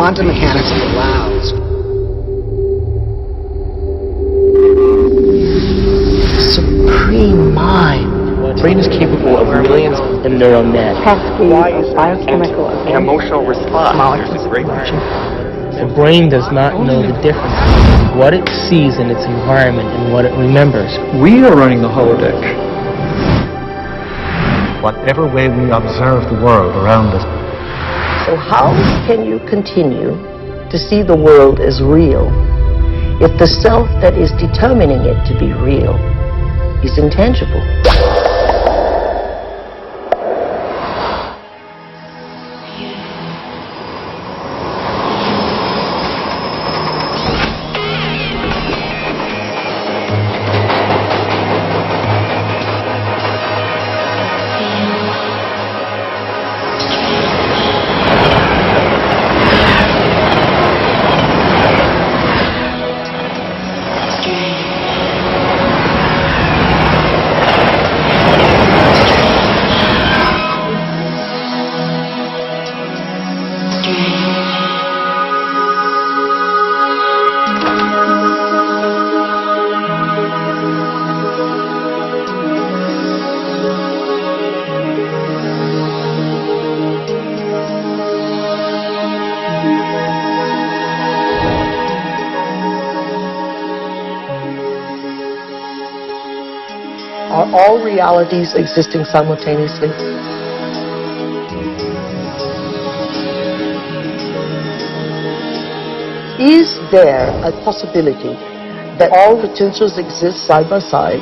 quantum mechanics allows supreme mind. The brain is capable of millions of neural nets. Biochemical an emotional response. There's a great The brain does not know the difference between what it sees in its environment and what it remembers. We are running the holodeck. Whatever way we observe the world around us. So how can you continue to see the world as real if the self that is determining it to be real is intangible? Are all realities existing simultaneously? Is there a possibility that all potentials exist side by side?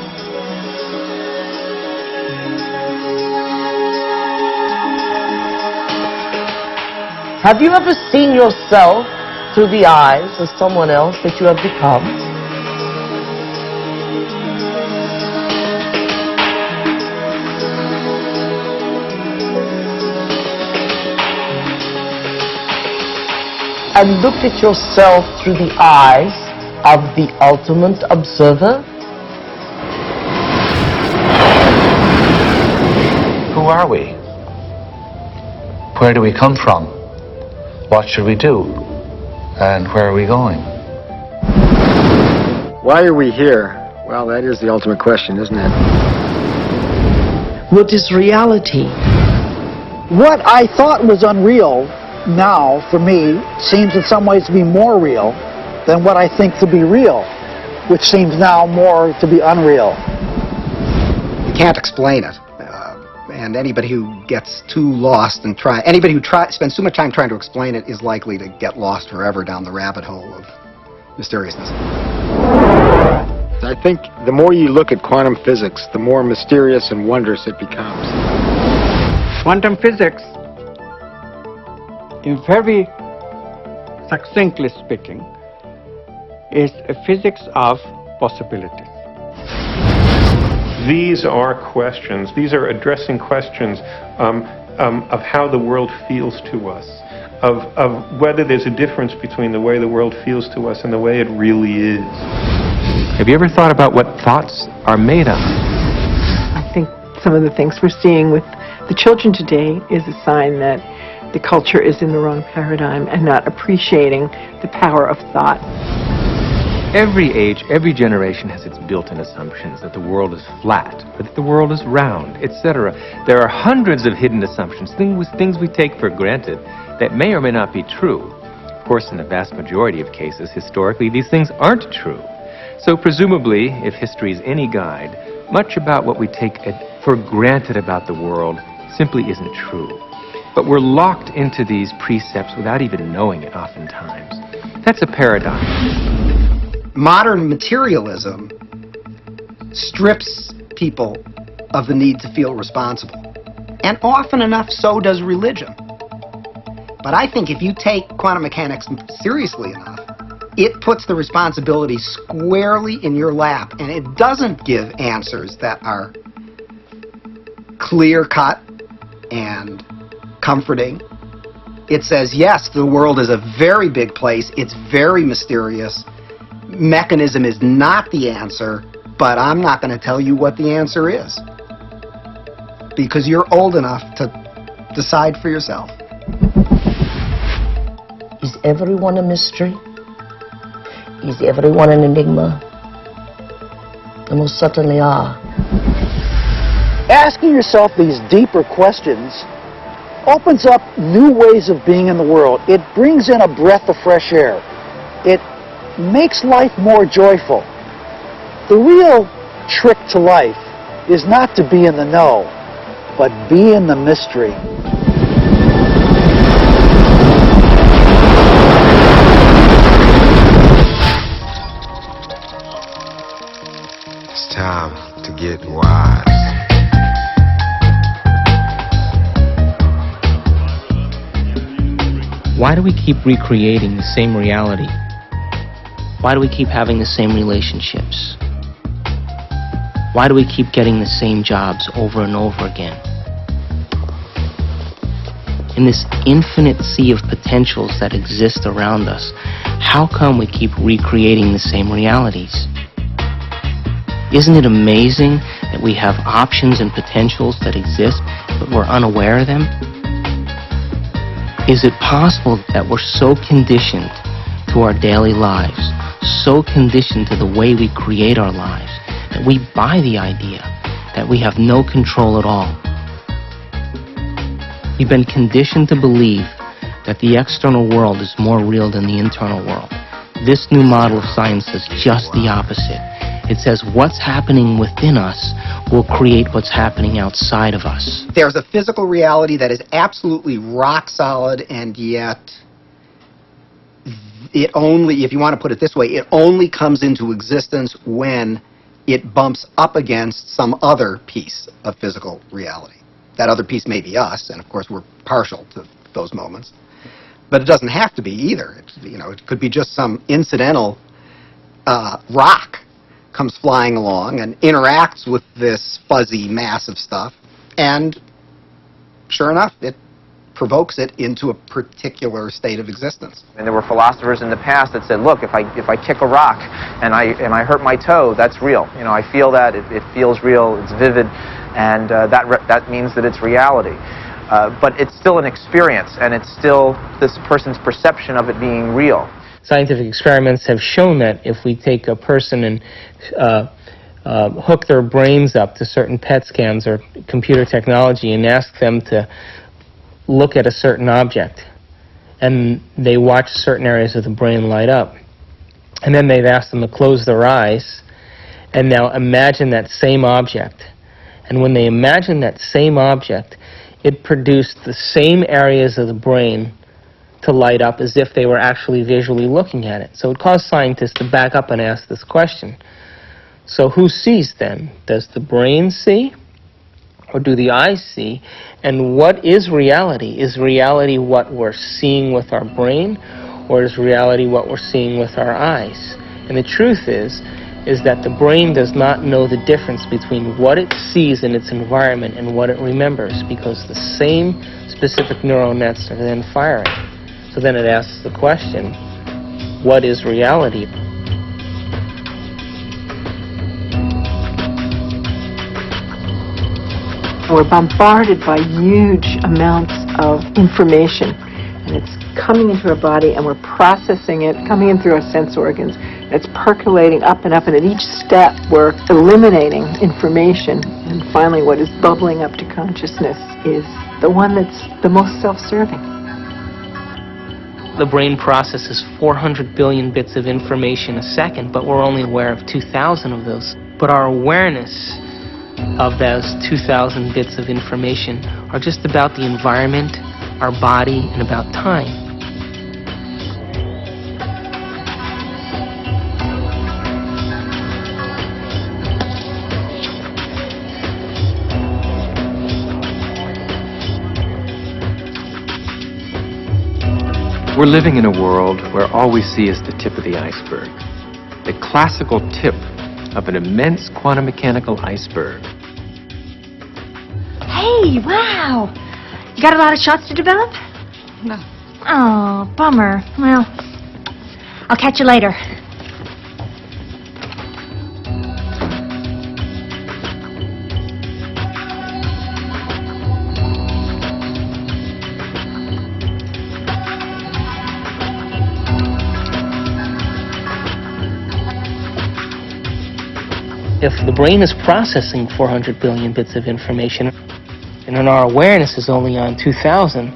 Have you ever seen yourself through the eyes of someone else that you have become? And looked at yourself through the eyes of the ultimate observer? Who are we? Where do we come from? What should we do? And where are we going? Why are we here? Well, that is the ultimate question, isn't it? What is reality? What I thought was unreal now, for me, seems in some ways to be more real than what I think to be real, which seems now more to be unreal. You can't explain it. And anybody who gets too lost and anybody who spends too much time trying to explain it is likely to get lost forever down the rabbit hole of mysteriousness. I think the more you look at quantum physics, the more mysterious and wondrous it becomes. Quantum physics, in very succinctly speaking, is a physics of possibilities. These are questions. These are addressing questions of how the world feels to us, of whether there's a difference between the way the world feels to us and the way it really is. Have you ever thought about what thoughts are made of? I think some of the things we're seeing with the children today is a sign that the culture is in the wrong paradigm and not appreciating the power of thought. Every age, every generation has its built-in assumptions that the world is flat, or that the world is round, etc. There are hundreds of hidden assumptions, things we take for granted that may or may not be true. Of course, in the vast majority of cases, historically, these things aren't true. So presumably, if history is any guide, much about what we take for granted about the world simply isn't true. But we're locked into these precepts without even knowing it oftentimes. That's a paradox. Modern materialism strips people of the need to feel responsible. And often enough, so does religion. But I think if you take quantum mechanics seriously enough, it puts the responsibility squarely in your lap, and it doesn't give answers that are clear-cut and comforting. It says, yes, the world is a very big place, it's very mysterious, mechanism is not the answer, but I'm not going to tell you what the answer is, because you're old enough to decide for yourself. Is everyone a mystery? Is everyone an enigma? They most certainly are. Asking yourself these deeper questions opens up new ways of being in the world. It brings in a breath of fresh air. It makes life more joyful. The real trick to life is not to be in the know, but be in the mystery. It's time to get wise. Why do we keep recreating the same reality? Why do we keep having the same relationships? Why do we keep getting the same jobs over and over again? In this infinite sea of potentials that exist around us, how come we keep recreating the same realities? Isn't it amazing that we have options and potentials that exist, but we're unaware of them? Is it possible that we're so conditioned to our daily lives, so conditioned to the way we create our lives, that we buy the idea that we have no control at all? We've been conditioned to believe that the external world is more real than the internal world. This new model of science says just the opposite. It says what's happening within us will create what's happening outside of us. There's a physical reality that is absolutely rock solid, and yet it only, if you want to put it this way, it only comes into existence when it bumps up against some other piece of physical reality. That other piece may be us, and of course we're partial to those moments. But it doesn't have to be either. It could be just some incidental rock comes flying along and interacts with this fuzzy mass of stuff, and sure enough, it provokes it into a particular state of existence. And there were philosophers in the past that said, look, if I kick a rock and I hurt my toe, that's real. I feel that, it feels real, it's vivid, and that means that it's reality. But it's still an experience, and it's still this person's perception of it being real. Scientific experiments have shown that if we take a person and hook their brains up to certain PET scans or computer technology and ask them to look at a certain object, and they watch certain areas of the brain light up, and then they've asked them to close their eyes and now imagine that same object. And when they imagine that same object, it produced the same areas of the brain to light up as if they were actually visually looking at it. So it caused scientists to back up and ask this question. So who sees then? Does the brain see? Or do the eyes see? And what is reality? Is reality what we're seeing with our brain? Or is reality what we're seeing with our eyes? And the truth is that the brain does not know the difference between what it sees in its environment and what it remembers, because the same specific neural nets are then firing. So then it asks the question, what is reality? We're bombarded by huge amounts of information, and it's coming into our body, and we're processing it, coming in through our sense organs. It's percolating up, and at each step we're eliminating information, and finally what is bubbling up to consciousness is the one that's the most self-serving. The brain processes 400 billion bits of information a second, but we're only aware of 2,000 of those. But our awareness of those 2,000 bits of information are just about the environment, our body, and about time. We're living in a world where all we see is the tip of the iceberg. The classical tip of an immense quantum mechanical iceberg. Hey, wow! You got a lot of shots to develop? No. Oh, bummer. Well, I'll catch you later. If the brain is processing 400 billion bits of information, and then our awareness is only on 2,000,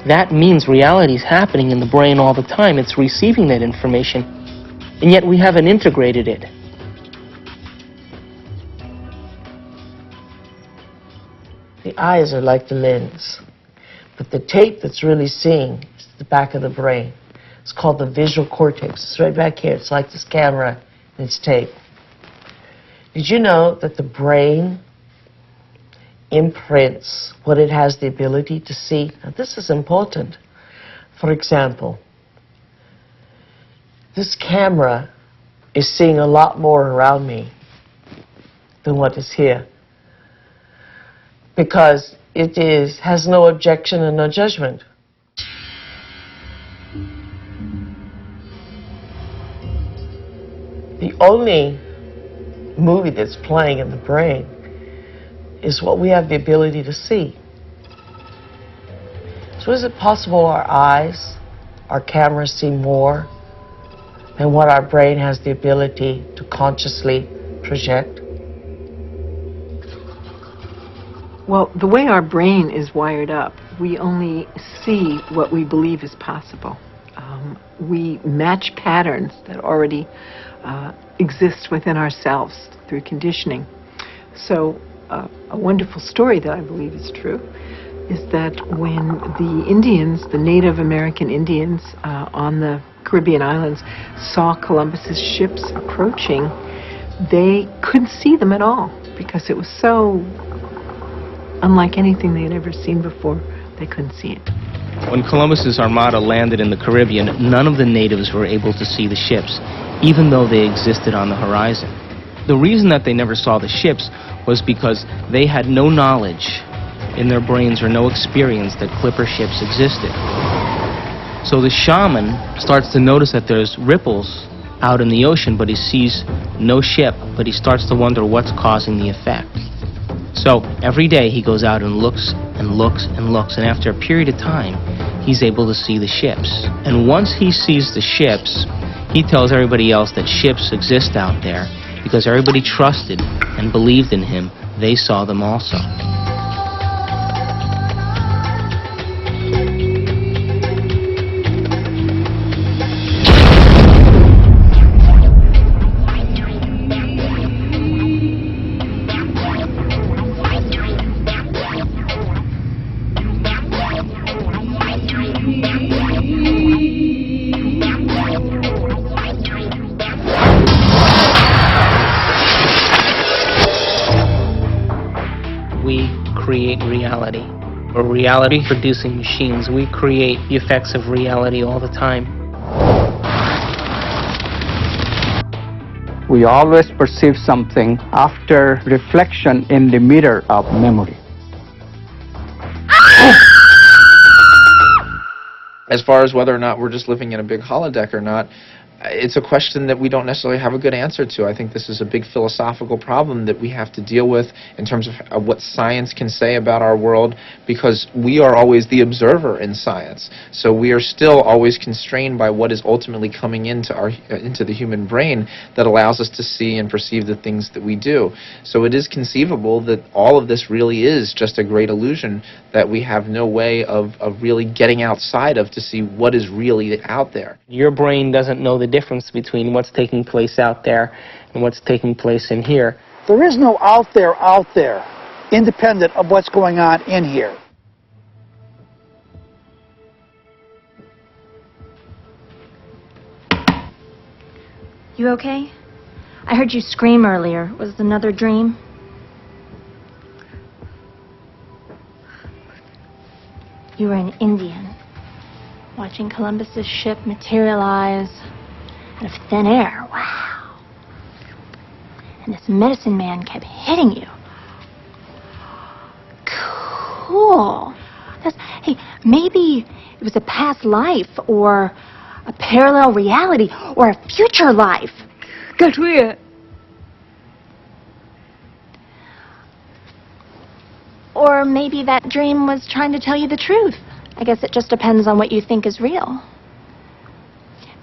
that means reality is happening in the brain all the time. It's receiving that information, and yet we haven't integrated it. The eyes are like the lens, but the tape that's really seeing is the back of the brain. It's called the visual cortex. It's right back here. It's like this camera and it's tape. Did you know that the brain imprints what it has the ability to see? Now, this is important. For example, this camera is seeing a lot more around me than what is here, because it has no objection and no judgment. The only movie that's playing in the brain is what we have the ability to see. So is it possible our eyes, our cameras see more than what our brain has the ability to consciously project? Well, the way our brain is wired up, we only see what we believe is possible. We match patterns that already exist within ourselves through conditioning. So a wonderful story that I believe is true is that when the Indians, the Native American Indians on the Caribbean islands saw Columbus's ships approaching, they couldn't see them at all because it was so unlike anything they had ever seen before. They couldn't see it. When Columbus's armada landed in the Caribbean, none of the natives were able to see the ships, even though they existed on the horizon. The reason that they never saw the ships was because they had no knowledge in their brains or no experience that clipper ships existed. So the shaman starts to notice that there's ripples out in the ocean, but he sees no ship, but he starts to wonder what's causing the effect. So every day he goes out and looks and looks and looks, and after a period of time he's able to see the ships. And once he sees the ships, he tells everybody else that ships exist out there because everybody trusted and believed in him. They saw them also. We create reality. We're reality-producing machines. We create the effects of reality all the time. We always perceive something after reflection in the mirror of memory. As far as whether or not we're just living in a big holodeck or not, it's a question that we don't necessarily have a good answer to. I think this is a big philosophical problem that we have to deal with in terms of what science can say about our world, because we are always the observer in science. So we are still always constrained by what is ultimately coming into the human brain that allows us to see and perceive the things that we do. So it is conceivable that all of this really is just a great illusion that we have no way of really getting outside of to see what is really out there. Your brain doesn't know the difference between what's taking place out there and what's taking place in here. There is no out there, independent of what's going on in here. You okay? I heard you scream earlier. Was it another dream? You were an Indian, watching Columbus's ship materialize out of thin air. Wow. And this medicine man kept hitting you. Cool. Hey, maybe it was a past life or a parallel reality or a future life. Get weird. Or maybe that dream was trying to tell you the truth. I guess it just depends on what you think is real.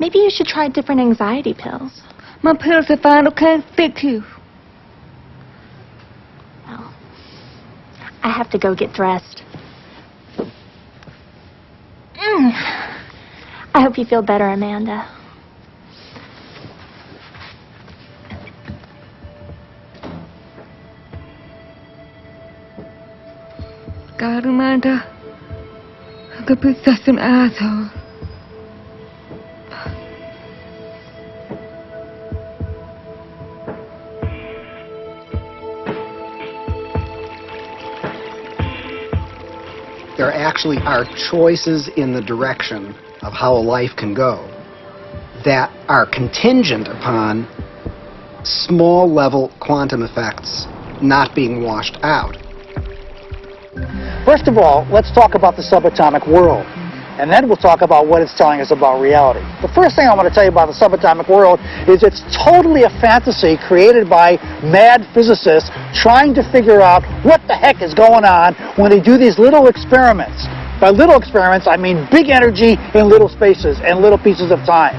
Maybe you should try different anxiety pills. My pills are fine, can't fix you. I have to go get dressed. I hope you feel better, Amanda. God, Amanda, the be such an asshole. There actually are choices in the direction of how a life can go that are contingent upon small-level quantum effects not being washed out. First of all, let's talk about the subatomic world, and then we'll talk about what it's telling us about reality. The first thing I want to tell you about the subatomic world is it's totally a fantasy created by mad physicists trying to figure out what the heck is going on when they do these little experiments. By little experiments, I mean big energy in little spaces and little pieces of time.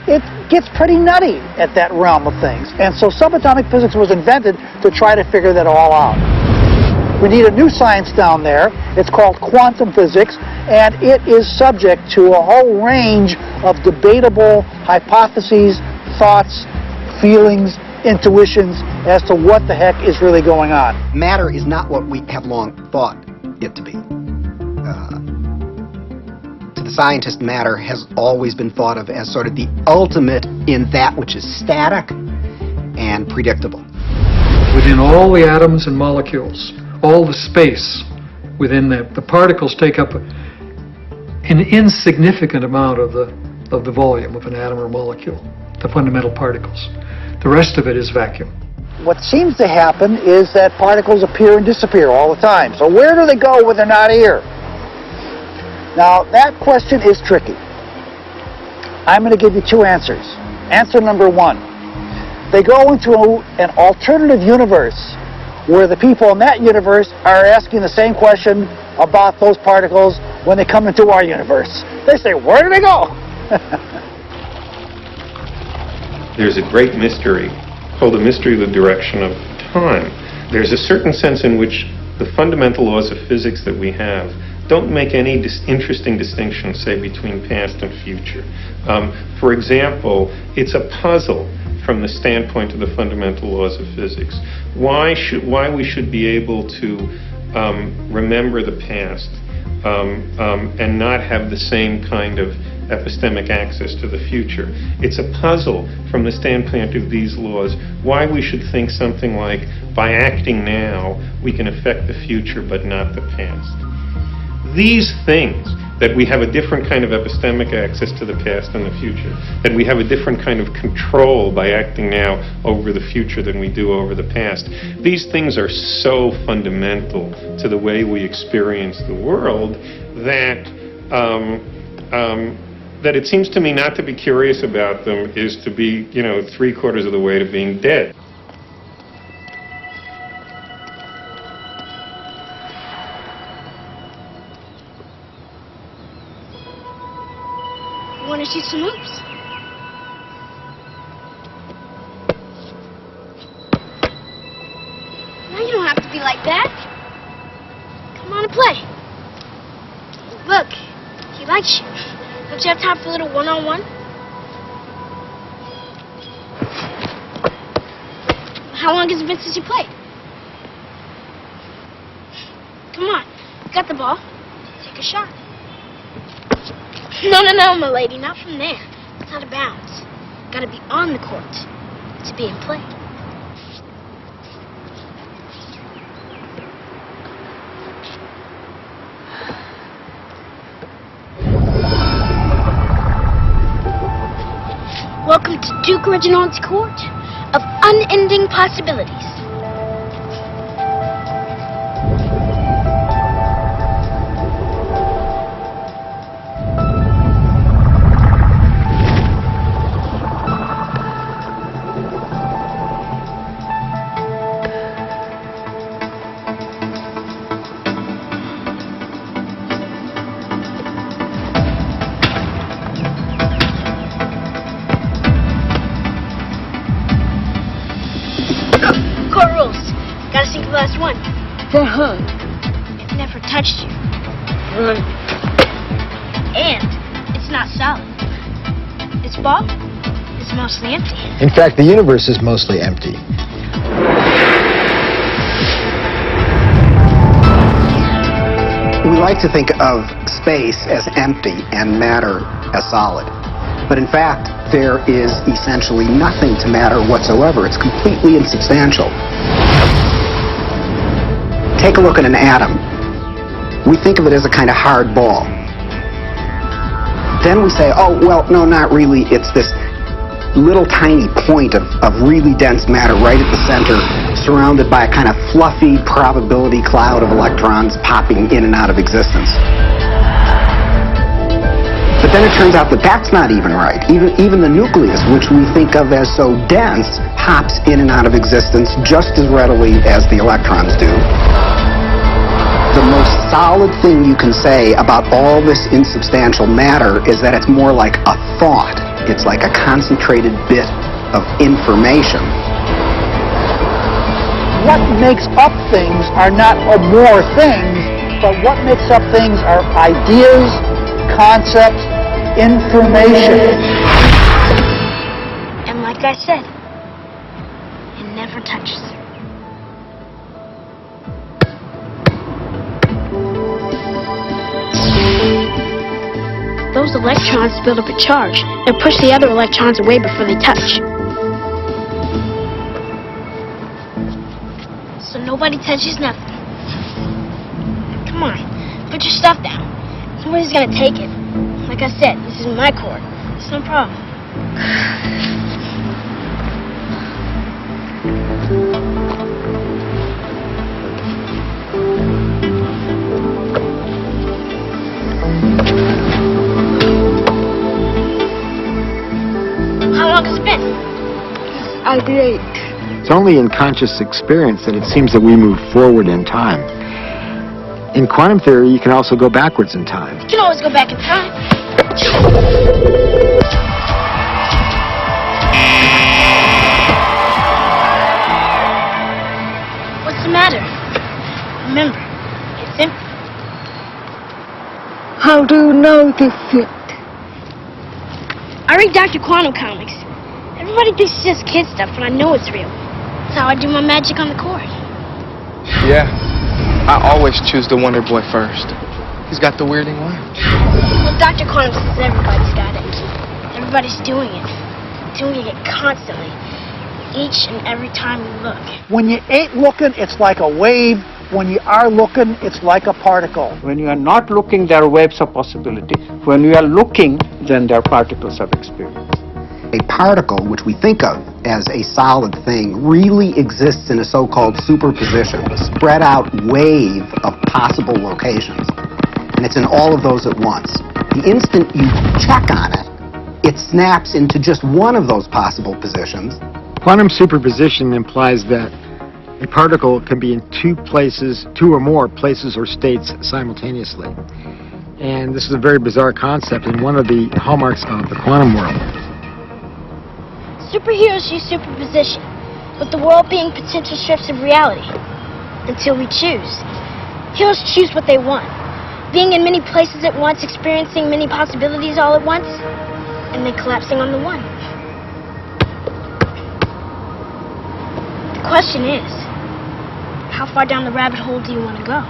It gets pretty nutty at that realm of things, and so subatomic physics was invented to try to figure that all out. We need a new science down there. It's called quantum physics, and it is subject to a whole range of debatable hypotheses, thoughts, feelings, intuitions as to what the heck is really going on. Matter is not what we have long thought it to be. To the scientist, matter has always been thought of as sort of the ultimate in that which is static and predictable. Within all the atoms and molecules, all the space within the particles take up an insignificant amount of the volume of an atom or molecule, the fundamental particles. The rest of it is vacuum. What seems to happen is that particles appear and disappear all the time. So where do they go when they're not here? Now, that question is tricky. I'm going to give you two answers. Answer number one. They go into an alternative universe where the people in that universe are asking the same question about those particles when they come into our universe. They say, where do they go? There's a great mystery called the mystery of the direction of time. There's a certain sense in which the fundamental laws of physics that we have don't make any interesting distinction, say, between past and future. For example, it's a puzzle from the standpoint of the fundamental laws of physics. Why we should be able to remember the past and not have the same kind of epistemic access to the future. It's a puzzle from the standpoint of these laws why we should think something like, by acting now, we can affect the future but not the past. These things, that we have a different kind of epistemic access to the past and the future, that we have a different kind of control by acting now over the future than we do over the past, these things are so fundamental to the way we experience the world that that it seems to me not to be curious about them is to be, 3/4 of the way to being dead. Want to shoot some hoops? Now you don't have to be like that. Come on and play. Look, he likes you. Don't you have time for a little one-on-one? How long has it been since you played? Come on, you got the ball. Take a shot. No, my lady, not from there. It's out of bounds. Gotta be on the court to be in play. Welcome to Duke Reginald's court of unending possibilities. Court rules. Gotta sink the last one. The hook. never touched you. And it's not solid. This ball is mostly empty. In fact, the universe is mostly empty. We like to think of space as empty and matter as solid. But in fact, there is essentially nothing to matter whatsoever. It's completely insubstantial. Take a look at an atom. We think of it as a kind of hard ball. Then we say, oh, well, no, not really. It's this little tiny point of really dense matter right at the center, surrounded by a kind of fluffy probability cloud of electrons popping in and out of existence. But then it turns out that that's not even right. Even the nucleus, which we think of as so dense, pops in and out of existence just as readily as the electrons do. The most solid thing you can say about all this insubstantial matter is that it's more like a thought. It's like a concentrated bit of information. What makes up things are not more things, but what makes up things are ideas, concepts, information. And like I said, it never touches. Those electrons build up a charge and push the other electrons away before they touch. So nobody touches nothing. Come on, put your stuff down. Nobody's gonna take it. Like I said, this is my court. It's no problem. How long has it been? I did. It's only in conscious experience that it seems that we move forward in time. In quantum theory, you can also go backwards in time. You can always go back in time. What's the matter? Remember, it's empty. How do you know this yet? I read Dr. Quantum comics. Everybody thinks it's just kid stuff, but I know it's real. That's how I do my magic on the court. Yeah, I always choose the Wonder Boy first. He's got the weirding way. Well, Dr. Quantum says everybody's got it. Everybody's doing it. Doing it constantly. Each and every time you look. When you ain't looking, it's like a wave. When you are looking, it's like a particle. When you are not looking, there are waves of possibility. When you are looking, then there are particles of experience. A particle, which we think of as a solid thing, really exists in a so-called superposition, a spread out wave of possible locations. And it's in all of those at once. The instant you check on it, it snaps into just one of those possible positions. Quantum superposition implies that a particle can be in two or more places or states simultaneously. And this is a very bizarre concept and one of the hallmarks of the quantum world. Superheroes use superposition, with the world being potential strips of reality. Until we choose. Heroes choose what they want. Being in many places at once, experiencing many possibilities all at once, and then collapsing on the one. The question is, how far down the rabbit hole do you want to go?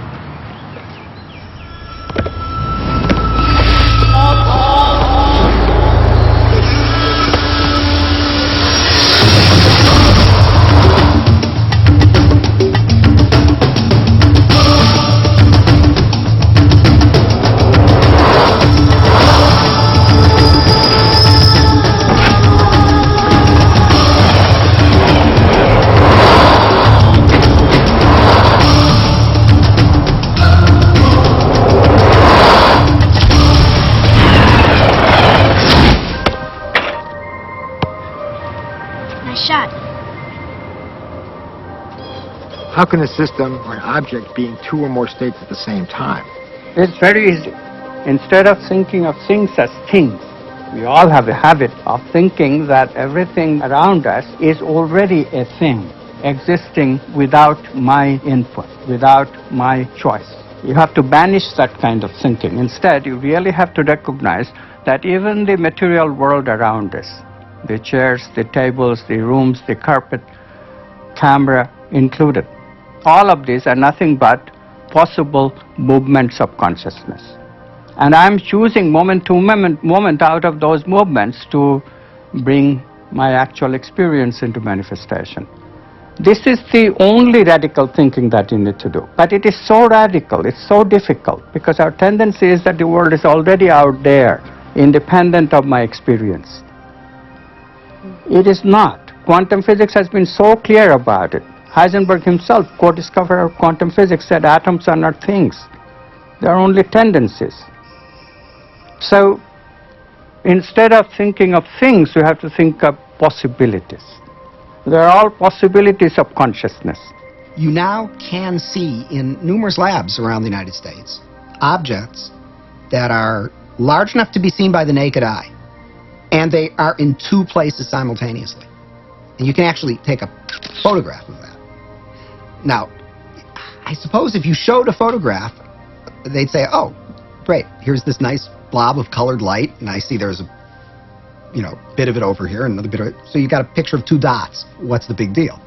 How can a system or an object be in two or more states at the same time? It's very easy. Instead of thinking of things as things, we all have a habit of thinking that everything around us is already a thing, existing without my input, without my choice. You have to banish that kind of thinking. Instead, you really have to recognize that even the material world around us, the chairs, the tables, the rooms, the carpet, camera included, all of these are nothing but possible movements of consciousness. And I'm choosing moment to moment out of those movements to bring my actual experience into manifestation. This is the only radical thinking that you need to do. But it is so radical, it's so difficult, because our tendency is that the world is already out there, independent of my experience. It is not. Quantum physics has been so clear about it. Heisenberg himself, co-discoverer of quantum physics, said atoms are not things. They are only tendencies. So instead of thinking of things, you have to think of possibilities. They are all possibilities of consciousness. You now can see in numerous labs around the United States objects that are large enough to be seen by the naked eye, and they are in two places simultaneously. And you can actually take a photograph of that. Now, I suppose if you showed a photograph, they'd say, oh, great, here's this nice blob of colored light, and I see there's a bit of it over here, and another bit of it. So you got a picture of two dots. What's the big deal?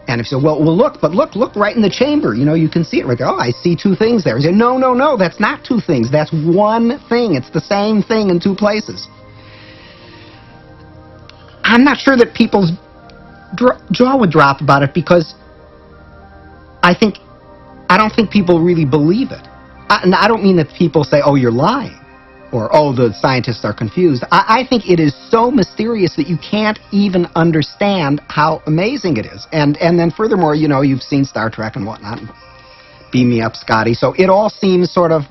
And if you say, well, look right in the chamber. You can see it right there. Oh, I see two things there. You say, no, that's not two things. That's one thing. It's the same thing in two places. I'm not sure that people's jaw would drop about it, because I don't think people really believe it. And I don't mean that people say, oh, you're lying, or, oh, the scientists are confused. I think it is so mysterious that you can't even understand how amazing it is. And then furthermore, you've seen Star Trek and whatnot. Beam me up, Scotty. So it all seems sort of,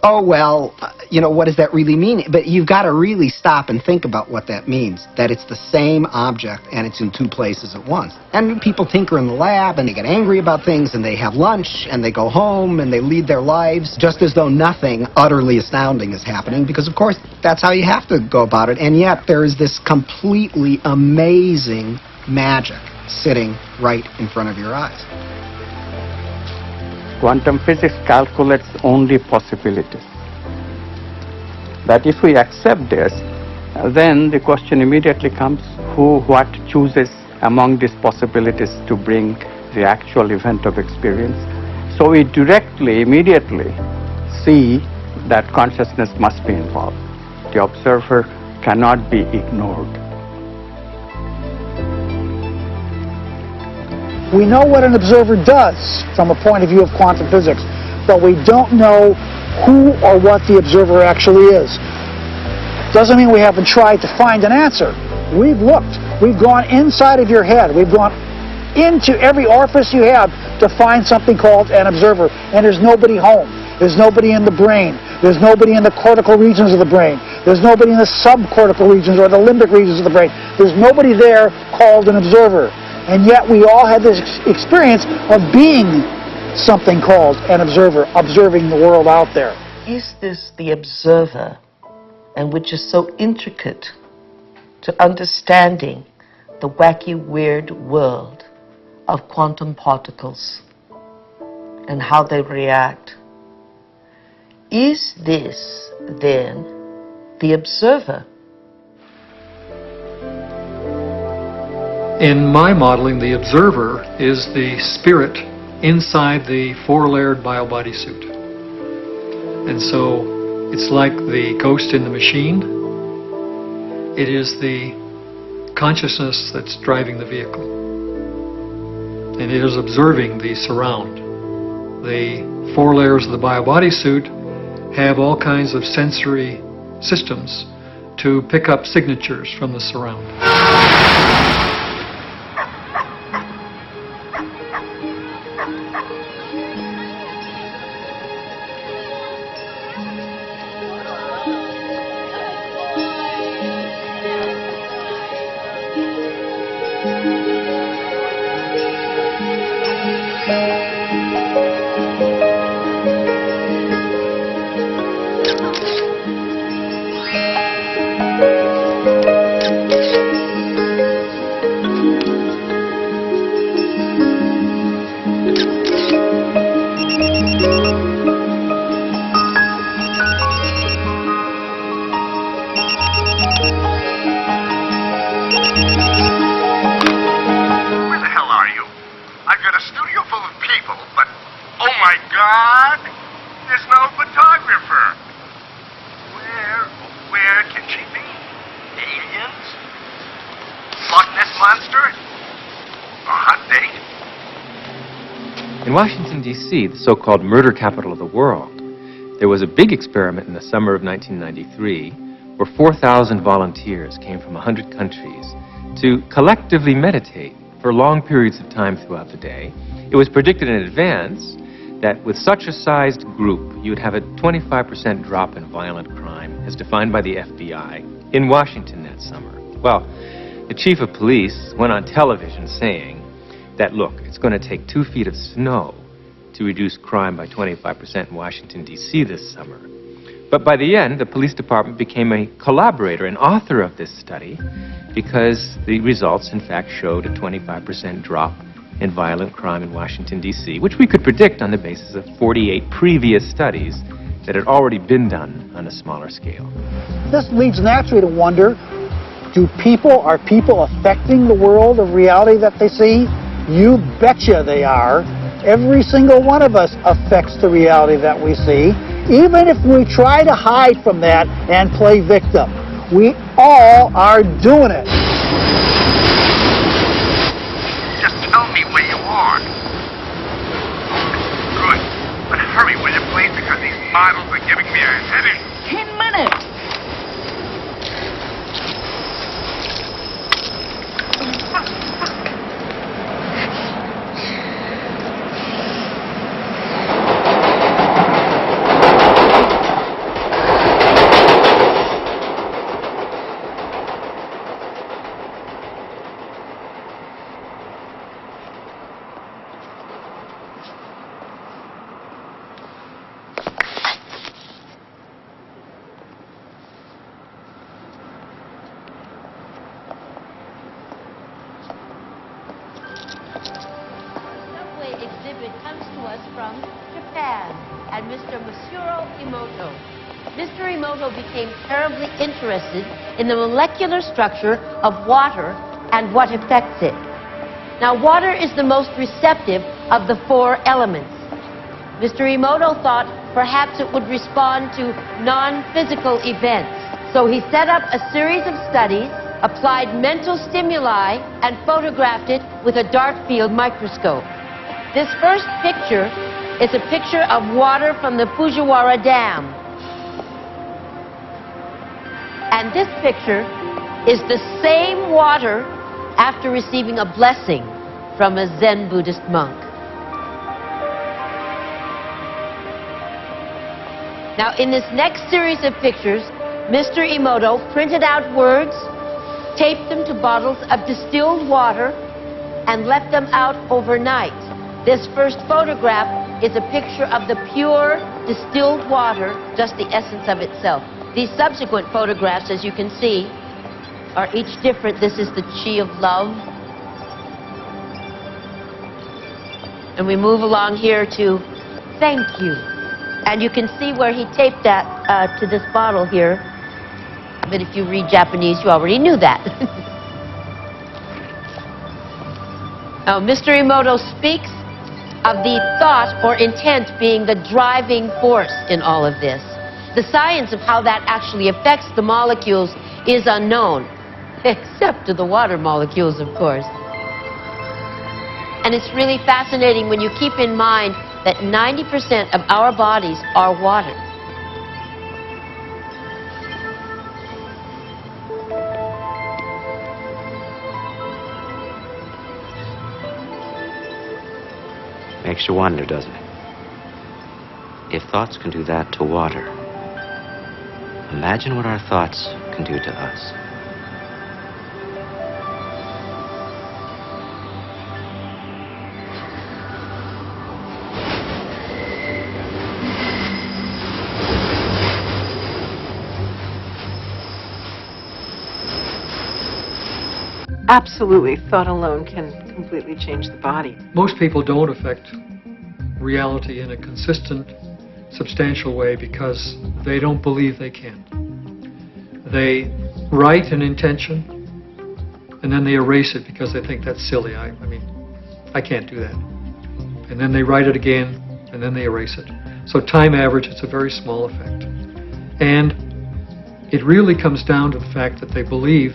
oh, well, what does that really mean? But you've got to really stop and think about what that means, that it's the same object and it's in two places at once. And people tinker in the lab, and they get angry about things, and they have lunch, and they go home, and they lead their lives just as though nothing utterly astounding is happening, because, of course, that's how you have to go about it. And yet there is this completely amazing magic sitting right in front of your eyes. Quantum physics calculates only possibilities. But if we accept this, then the question immediately comes, what chooses among these possibilities to bring the actual event of experience? So we immediately see that consciousness must be involved. The observer cannot be ignored. We know what an observer does from a point of view of quantum physics, but we don't know who or what the observer actually is. Doesn't mean we haven't tried to find an answer. We've looked. We've gone inside of your head. We've gone into every orifice you have to find something called an observer, and there's nobody home. There's nobody in the brain. There's nobody in the cortical regions of the brain. There's nobody in the subcortical regions or the limbic regions of the brain. There's nobody there called an observer. And yet we all have this experience of being something called an observer, observing the world out there. Is this the observer, and which is so intricate to understanding the wacky, weird world of quantum particles and how they react? Is this, then, the observer? In my modeling, the observer is the spirit inside the four-layered biobody suit. And so it's like the ghost in the machine. It is the consciousness that's driving the vehicle. And it is observing the surround. The four layers of the biobody suit have all kinds of sensory systems to pick up signatures from the surround. monster? Or a hot date? In Washington, D.C., the so-called murder capital of the world, there was a big experiment in the summer of 1993 where 4,000 volunteers came from 100 countries to collectively meditate for long periods of time throughout the day. It was predicted in advance that with such a sized group, you would have a 25% drop in violent crime, as defined by the FBI, in Washington that summer. Well, the chief of police went on television saying that, look, it's going to take 2 feet of snow to reduce crime by 25% in Washington, D.C. this summer. But by the end, the police department became a collaborator and author of this study because the results, in fact, showed a 25% drop in violent crime in Washington, D.C., which we could predict on the basis of 48 previous studies that had already been done on a smaller scale. This leads naturally to wonder, are people affecting the world of reality that they see? You betcha they are. Every single one of us affects the reality that we see, even if we try to hide from that and play victim. We all are doing it. Just tell me where you are. Good. But hurry, will you, please, because these models are giving me a headache. 10 minutes. Exhibit comes to us from Japan and Mr. Masuro Emoto. Mr. Emoto became terribly interested in the molecular structure of water and what affects it. Now, water is the most receptive of the 4 elements. Mr. Emoto thought perhaps it would respond to non-physical events. So he set up a series of studies, applied mental stimuli, and photographed it with a dark field microscope. This first picture is a picture of water from the Fujiwara Dam. And this picture is the same water after receiving a blessing from a Zen Buddhist monk. Now, in this next series of pictures, Mr. Emoto printed out words, taped them to bottles of distilled water, and left them out overnight. This first photograph is a picture of the pure distilled water, just the essence of itself. These subsequent photographs, as you can see, are each different. This is the chi of love. And we move along here to thank you. And you can see where he taped that to this bottle here. But if you read Japanese, you already knew that. Now, Mr. Emoto speaks of the thought or intent being the driving force in all of this. The science of how that actually affects the molecules is unknown, except to the water molecules, of course. And it's really fascinating when you keep in mind that 90% of our bodies are water. Makes you wonder, doesn't it? If thoughts can do that to water, imagine what our thoughts can do to us. Absolutely, thought alone can completely change the body. Most people don't affect reality in a consistent, substantial way because they don't believe they can. They write an intention and then they erase it because they think that's silly. I mean, I can't do that. And then they write it again and then they erase it. So time average, it's a very small effect. And it really comes down to the fact that they believe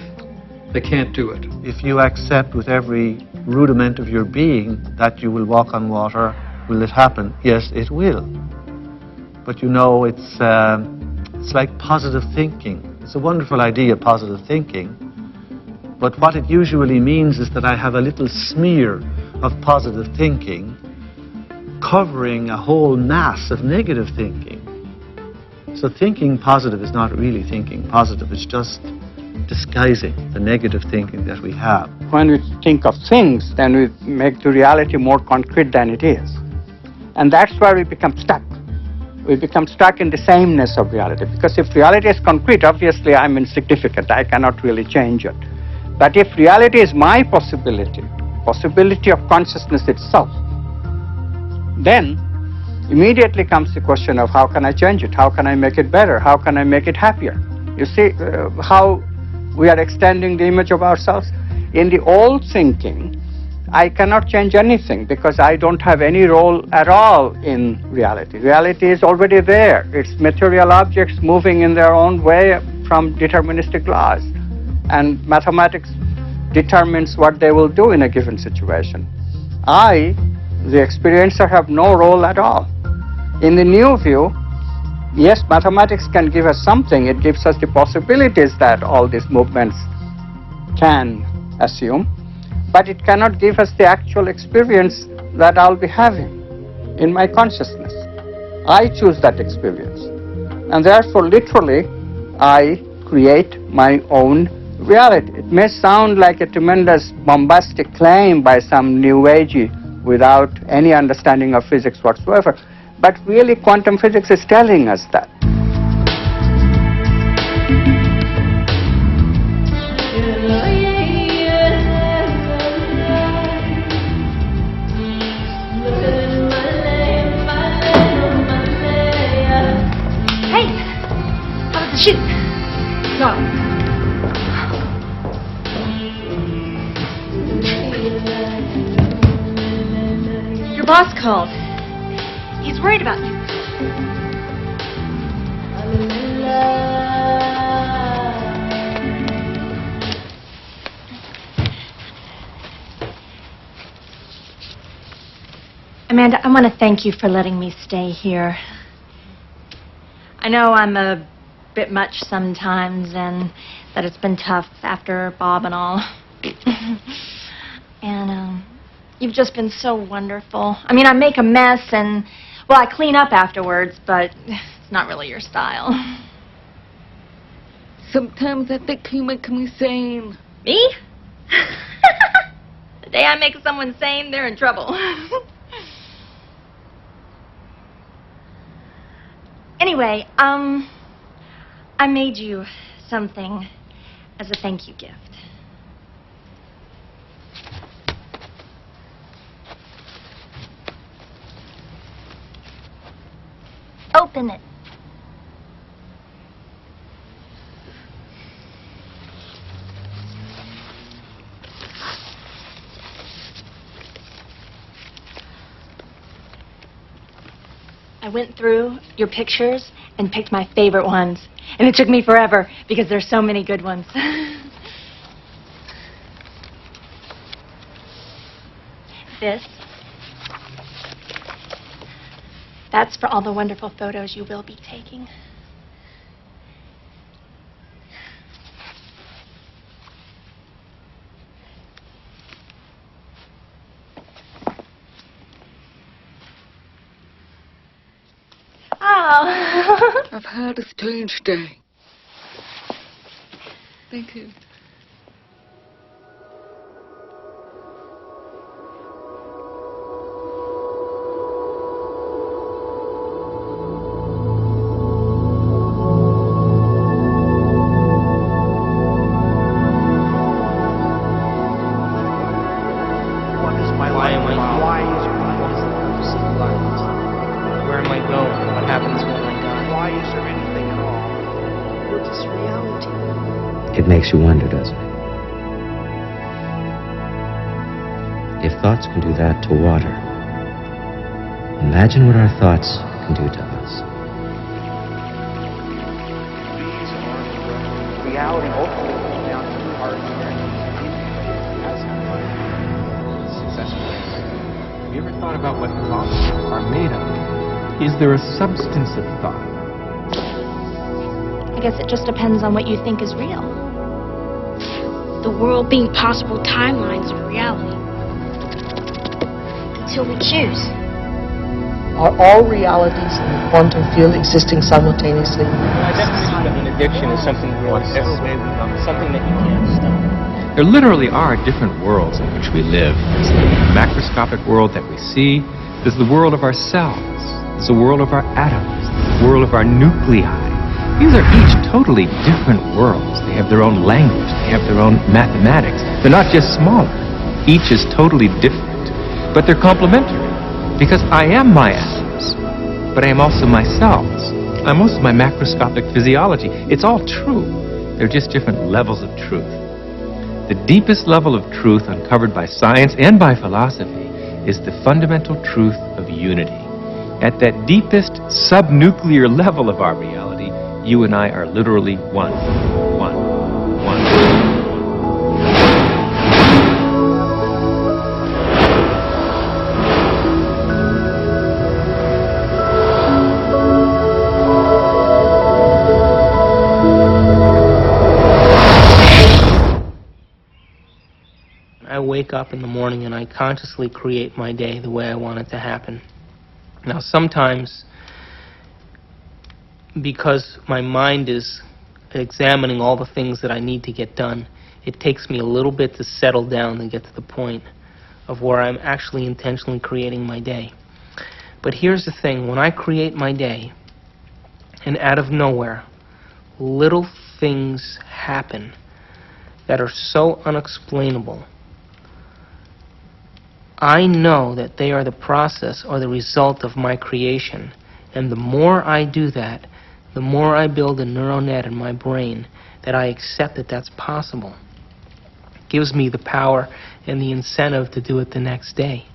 They can't do it. If you accept with every rudiment of your being that you will walk on water, will it happen? Yes, it will. But you know, it's like positive thinking. It's a wonderful idea, positive thinking. But what it usually means is that I have a little smear of positive thinking covering a whole mass of negative thinking. So thinking positive is not really thinking positive. It's just disguising the negative thinking that we have. When we think of things, then we make the reality more concrete than it is. And that's where we become stuck. We become stuck in the sameness of reality. Because if reality is concrete, obviously I'm insignificant. I cannot really change it. But if reality is my possibility of consciousness itself, then immediately comes the question of how can I change it? How can I make it better? How can I make it happier? You see how we are extending the image of ourselves? In the old thinking, I cannot change anything because I don't have any role at all in reality. Reality is already there. It's material objects moving in their own way from deterministic laws. And mathematics determines what they will do in a given situation. I, the experiencer, have no role at all. In the new view, yes, mathematics can give us something. It gives us the possibilities that all these movements can assume, but it cannot give us the actual experience that I'll be having in my consciousness. I choose that experience. And therefore, literally, I create my own reality. It may sound like a tremendous bombastic claim by some new agey without any understanding of physics whatsoever, but really quantum physics is telling us that. Hey, how was the shoot? No. Your boss called. He's worried about you. Amanda, I want to thank you for letting me stay here. I know I'm a bit much sometimes and that it's been tough after Bob and all. And you've just been so wonderful. I mean, I make a mess and, well, I clean up afterwards, but it's not really your style. Sometimes I think you make me sane. Me? The day I make someone sane, they're in trouble. Anyway, I made you something as a thank you gift. Open it. I went through your pictures and picked my favorite ones. And it took me forever because there's so many good ones. That's for all the wonderful photos you will be taking. Oh. I've had a strange day. Thank you. It makes you wonder, doesn't it? If thoughts can do that to water, imagine what our thoughts can do to us. Reality ultimately comes down to our experience. thought about what thoughts are made of? Is there a substance of thought? I guess it just depends on what you think is real. The world being possible timelines of reality. Until we choose. Are all realities in the quantum field existing simultaneously? My definition of an addiction is something really simple, something that you can't stop. There literally are different worlds in which we live. There's the macroscopic world that we see. There's the world of our cells. There's the world of our atoms. The world of our nuclei. These are each totally different worlds. They have their own language. They have their own mathematics. They're not just smaller. Each is totally different. But they're complementary. Because I am my atoms. But I am also my cells. I'm also my macroscopic physiology. It's all true. They're just different levels of truth. The deepest level of truth uncovered by science and by philosophy is the fundamental truth of unity. At that deepest subnuclear level of our reality, you and I are literally one. I wake up in the morning and I consciously create my day the way I want it to happen. Now sometimes, because my mind is examining all the things that I need to get done, it takes me a little bit to settle down and get to the point of where I'm actually intentionally creating my day. But here's the thing, when I create my day, and out of nowhere, little things happen that are so unexplainable, I know that they are the process or the result of my creation. And the more I do that, the more I build a neural net in my brain that I accept that that's possible. It gives me the power and the incentive to do it the next day.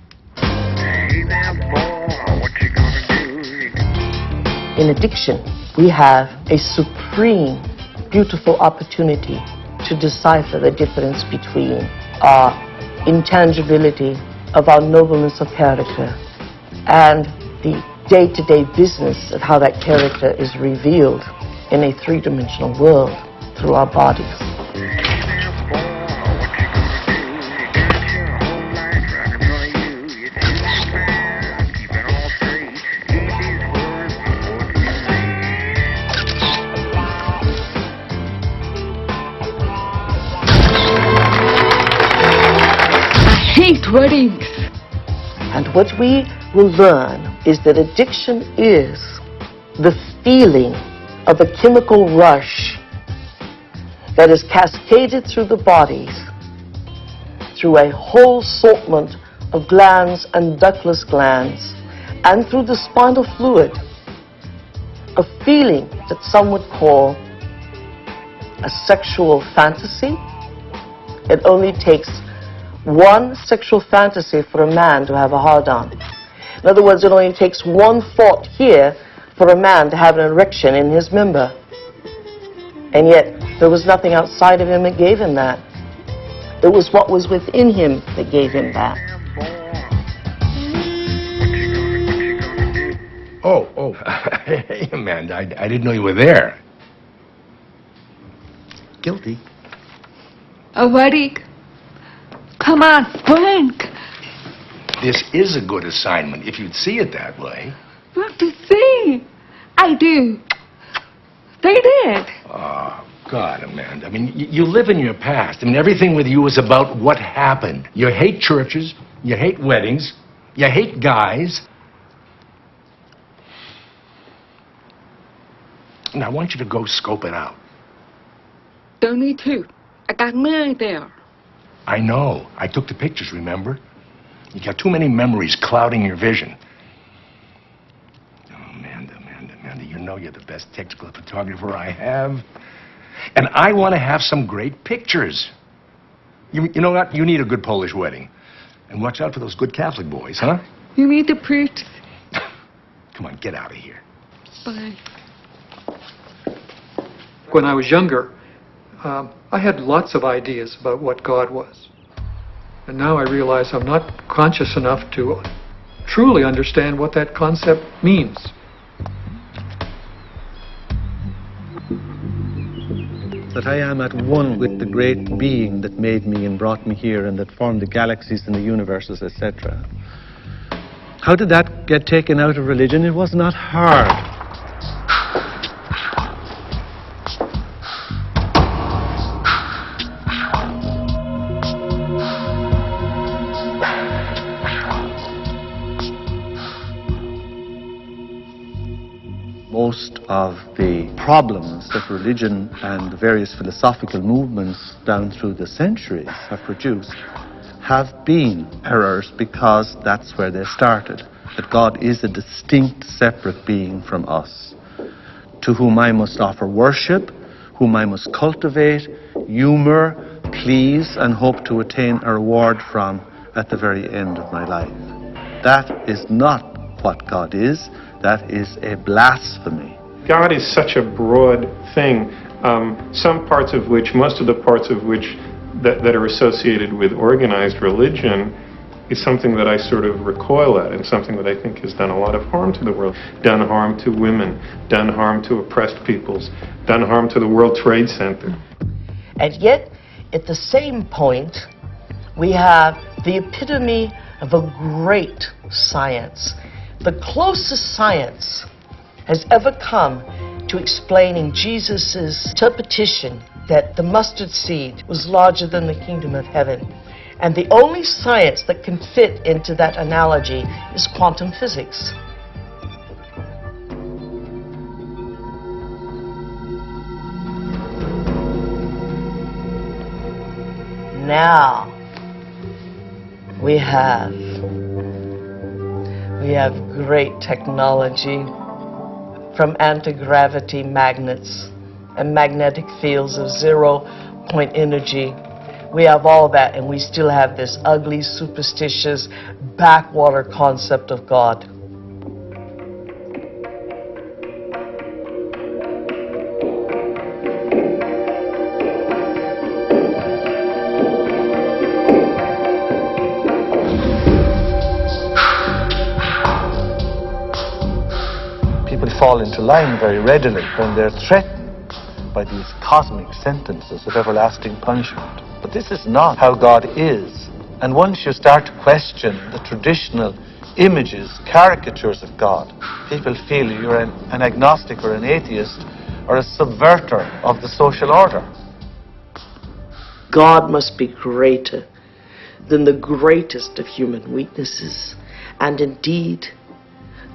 In addiction, we have a supreme, beautiful opportunity to decipher the difference between our intangibility of our nobleness of character and the day-to-day business of how that character is revealed in a three-dimensional world through our bodies. I hate weddings. And what we will learn is that addiction is the feeling of a chemical rush that is cascaded through the bodies through a whole assortment of glands and ductless glands and through the spinal fluid, a feeling that some would call a sexual fantasy. It only takes one sexual fantasy for a man to have a hard-on. In other words, it only takes one thought here for a man to have an erection in his member. And yet, there was nothing outside of him that gave him that. It was what was within him that gave him that. Oh, hey, Amanda, I didn't know you were there. Guilty. A wedding. Come on, Frank. This is a good assignment, if you'd see it that way. What to see? I do. They did. Oh, God, Amanda. I mean, you live in your past. I mean, everything with you is about what happened. You hate churches. You hate weddings. You hate guys. And I want you to go scope it out. Don't need to. I got Mary there. I know. I took the pictures, remember? You got too many memories clouding your vision. Oh, Amanda, you know you're the best technical photographer I have. And I want to have some great pictures. You know what? You need a good Polish wedding. And watch out for those good Catholic boys, huh? You need to preach. Come on, get out of here. Bye. When I was younger, I had lots of ideas about what God was. And now I realize I'm not conscious enough to truly understand what that concept means. That I am at one with the great being that made me and brought me here and that formed the galaxies and the universes, etc. How did that get taken out of religion? It was not hard. Most of the problems that religion and the various philosophical movements down through the centuries have produced have been errors because that's where they started. That God is a distinct, separate being from us, to whom I must offer worship, whom I must cultivate, humor, please, and hope to attain a reward from at the very end of my life. That is not what God is. That is a blasphemy. God is such a broad thing, most of the parts of which that are associated with organized religion is something that I sort of recoil at, and something that I think has done a lot of harm to the world. Done harm to women, done harm to oppressed peoples, done harm to the World Trade Center. And yet, at the same point, we have the epitome of a great science. The closest science has ever come to explaining Jesus' interpretation that the mustard seed was larger than the kingdom of heaven. And the only science that can fit into that analogy is quantum physics. Now, we have great technology, from anti-gravity magnets and magnetic fields of zero-point energy. We have all that, and we still have this ugly, superstitious, backwater concept of God. People fall into line very readily when they're threatened by these cosmic sentences of everlasting punishment. But this is not how God is. And once you start to question the traditional images, caricatures of God, people feel you're an agnostic or an atheist or a subverter of the social order. God must be greater than the greatest of human weaknesses, and indeed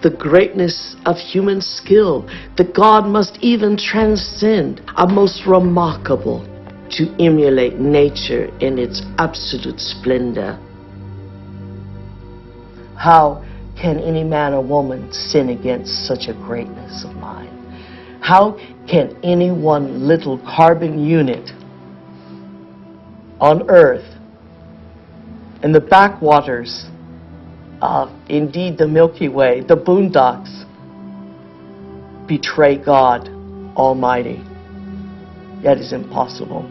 the greatness of human skill, that God must even transcend, are most remarkable to emulate nature in its absolute splendor. How can any man or woman sin against such a greatness of mind? How can any one little carbon unit on Earth, in the backwaters of, indeed, the Milky Way, the boondocks, betray God Almighty? That is impossible.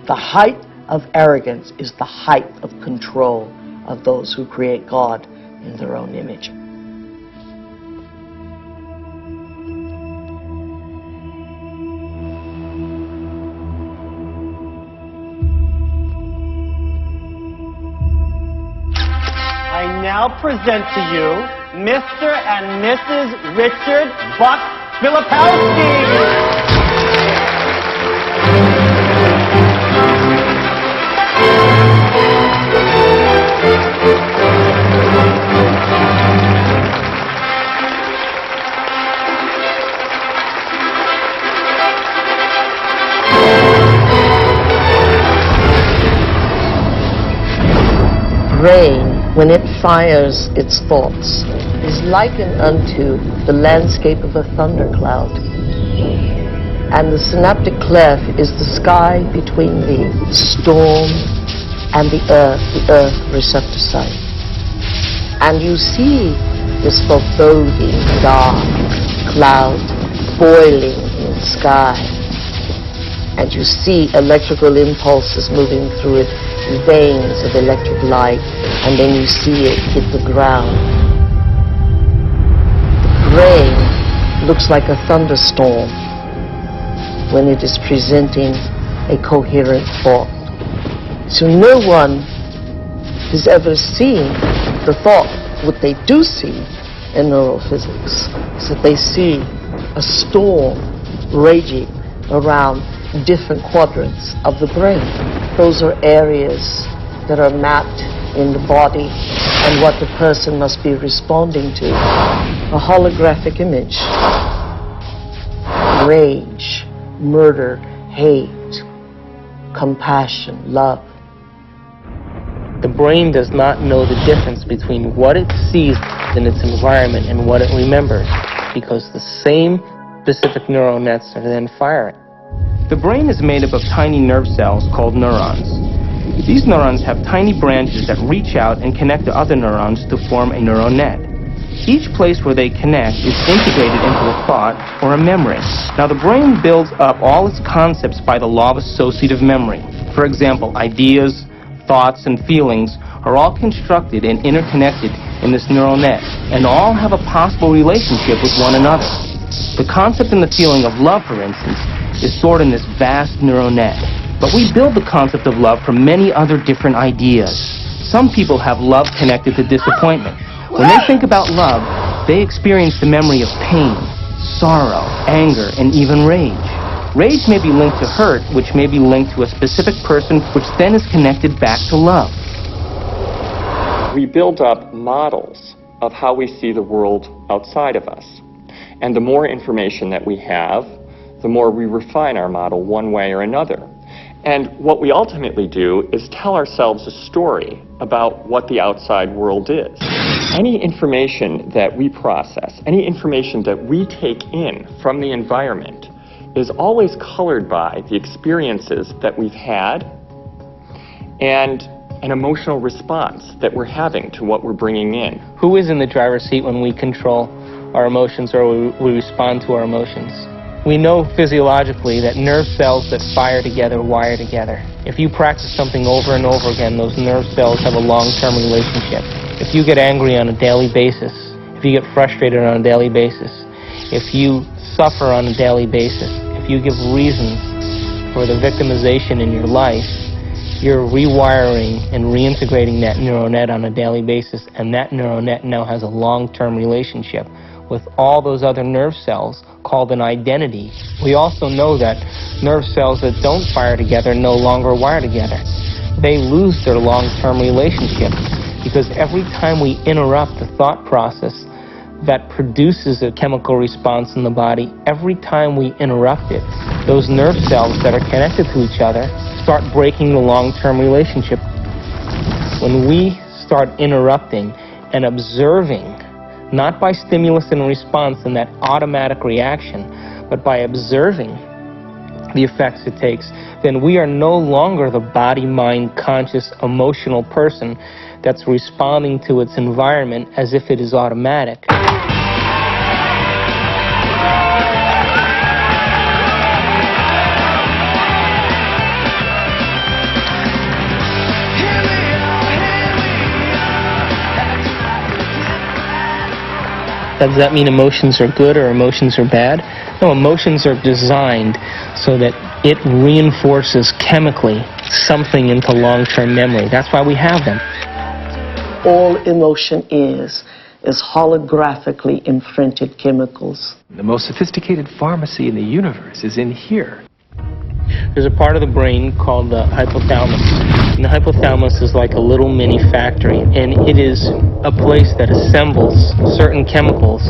The height of arrogance is the height of control of those who create God in their own image. I now present to you Mr. and Mrs. Richard Buck Filipowski. Brain, when it fires its thoughts, is likened unto the landscape of a thundercloud. And the synaptic cleft is the sky between the storm and the earth receptor site. And you see this foreboding dark cloud boiling in the sky. And you see electrical impulses moving through it, veins of electric light, and then you see it hit the ground. brain looks like a thunderstorm when it is presenting a coherent thought. So no one has ever seen the thought. What they do see in neurophysics is that they see a storm raging around different quadrants of the brain. Those are areas that are mapped in the body and what the person must be responding to. A holographic image, rage, murder, hate, compassion, love. The brain does not know the difference between what it sees in its environment and what it remembers, because the same specific neural nets are then firing. The brain is made up of tiny nerve cells called neurons. These neurons have tiny branches that reach out and connect to other neurons to form a neural net. Each place where they connect is integrated into a thought or a memory. Now, the brain builds up all its concepts by the law of associative memory. For example, ideas, thoughts, and feelings are all constructed and interconnected in this neural net, and all have a possible relationship with one another. The concept and the feeling of love, for instance, is stored in this vast neural net. But we build the concept of love from many other different ideas. Some people have love connected to disappointment. When they think about love, they experience the memory of pain, sorrow, anger, and even rage. Rage may be linked to hurt, which may be linked to a specific person, which then is connected back to love. We build up models of how we see the world outside of us. And the more information that we have, the more we refine our model one way or another. And what we ultimately do is tell ourselves a story about what the outside world is. Any information that we process, any information that we take in from the environment is always colored by the experiences that we've had and an emotional response that we're having to what we're bringing in. Who is in the driver's seat when we control our emotions or we respond to our emotions? We know physiologically that nerve cells that fire together wire together. If you practice something over and over again, those nerve cells have a long-term relationship. If you get angry on a daily basis, if you get frustrated on a daily basis, if you suffer on a daily basis, if you give reasons for the victimization in your life, you're rewiring and reintegrating that neural net on a daily basis, and that neural net now has a long-term relationship with all those other nerve cells called an identity. We also know that nerve cells that don't fire together no longer wire together. They lose their long-term relationship because every time we interrupt the thought process that produces a chemical response in the body, every time we interrupt it, those nerve cells that are connected to each other start breaking the long-term relationship. When we start interrupting and observing, not by stimulus and response and that automatic reaction, but by observing the effects it takes, then we are no longer the body, mind, conscious, emotional person that's responding to its environment as if it is automatic. Does that mean emotions are good or emotions are bad? No, emotions are designed so that it reinforces chemically something into long-term memory. That's why we have them. All emotion is holographically imprinted chemicals. The most sophisticated pharmacy in the universe is in here. There's a part of the brain called the hypothalamus. And the hypothalamus is like a little mini factory, and it is a place that assembles certain chemicals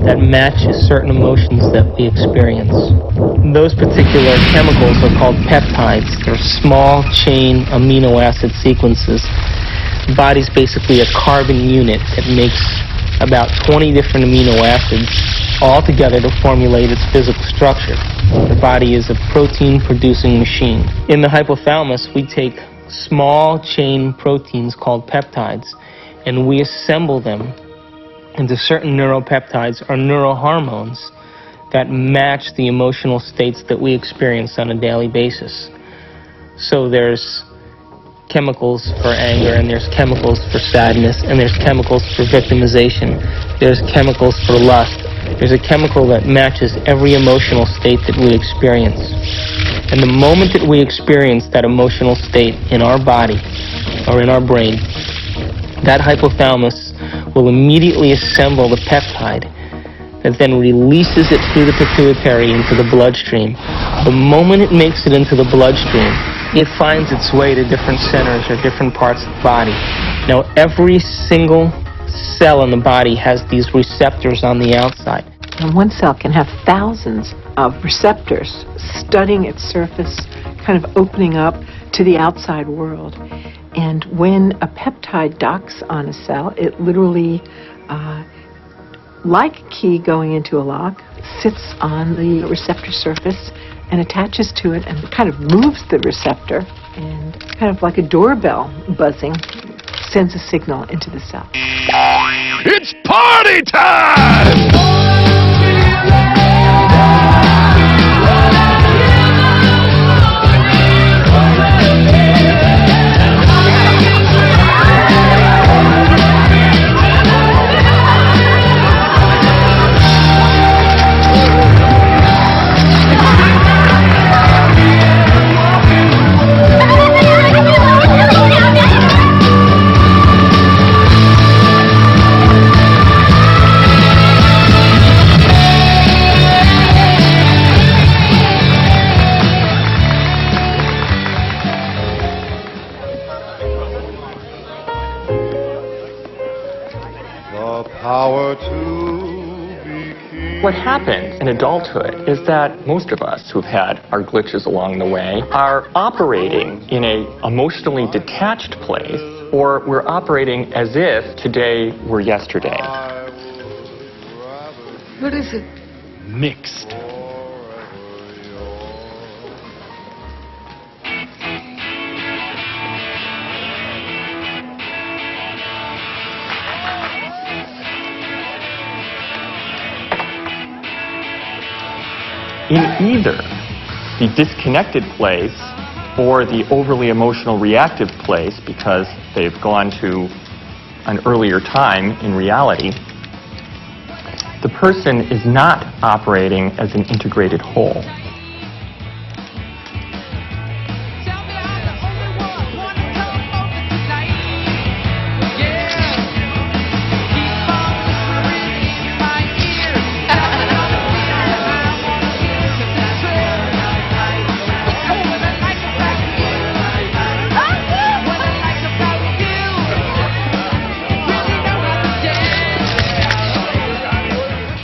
that match certain emotions that we experience. Those particular chemicals are called peptides. They're small chain amino acid sequences. The body's basically a carbon unit that makes about 20 different amino acids all together to formulate its physical structure. The body is a protein-producing machine. In the hypothalamus, we take small chain proteins called peptides, and we assemble them into certain neuropeptides or neurohormones that match the emotional states that we experience on a daily basis. So there's chemicals for anger, and there's chemicals for sadness, and there's chemicals for victimization, there's chemicals for lust, there's a chemical that matches every emotional state that we experience. And the moment that we experience that emotional state in our body or in our brain, that hypothalamus will immediately assemble the peptide that then releases it through the pituitary into the bloodstream. The moment it makes it into the bloodstream, it finds its way to different centers or different parts of the body. Now, every single cell in the body has these receptors on the outside. And one cell can have thousands of receptors studying its surface, kind of opening up to the outside world. And when a peptide docks on a cell, it literally, like a key going into a lock, sits on the receptor surface and attaches to it and kind of moves the receptor, and kind of like a doorbell buzzing, sends a signal into the cell. It's party time! What happens in adulthood is that most of us who've had our glitches along the way are operating in an emotionally detached place, or we're operating as if today were yesterday. What is it? Mixed. In either the disconnected place or the overly emotional reactive place, because they've gone to an earlier time in reality, the person is not operating as an integrated whole.